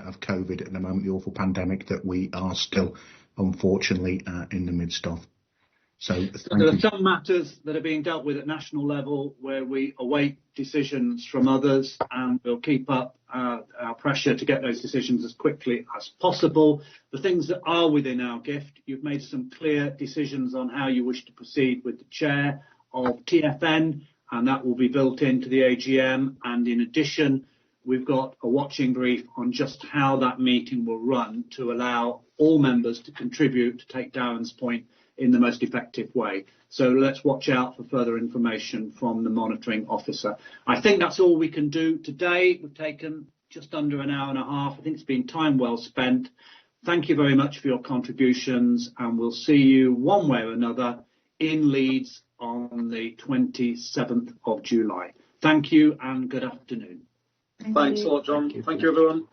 of COVID at the moment, the awful pandemic that we are still, unfortunately, in the midst of. So there are some matters that are being dealt with at national level where we await decisions from others, and we'll keep up our pressure to get those decisions as quickly as possible. The things that are within our gift, you've made some clear decisions on how you wish to proceed with the chair of TFN, and that will be built into the AGM. And in addition, we've got a watching brief on just how that meeting will run to allow all members to contribute, to take Darren's point, in the most effective way. So let's watch out for further information from the monitoring officer. I think that's all we can do today. We've taken just under an hour and a half. I think it's been time well spent. Thank you very much for your contributions, and we'll see you one way or another in Leeds on the 27th of July. Thank you and good afternoon. Thanks a lot, John. Thank you, everyone.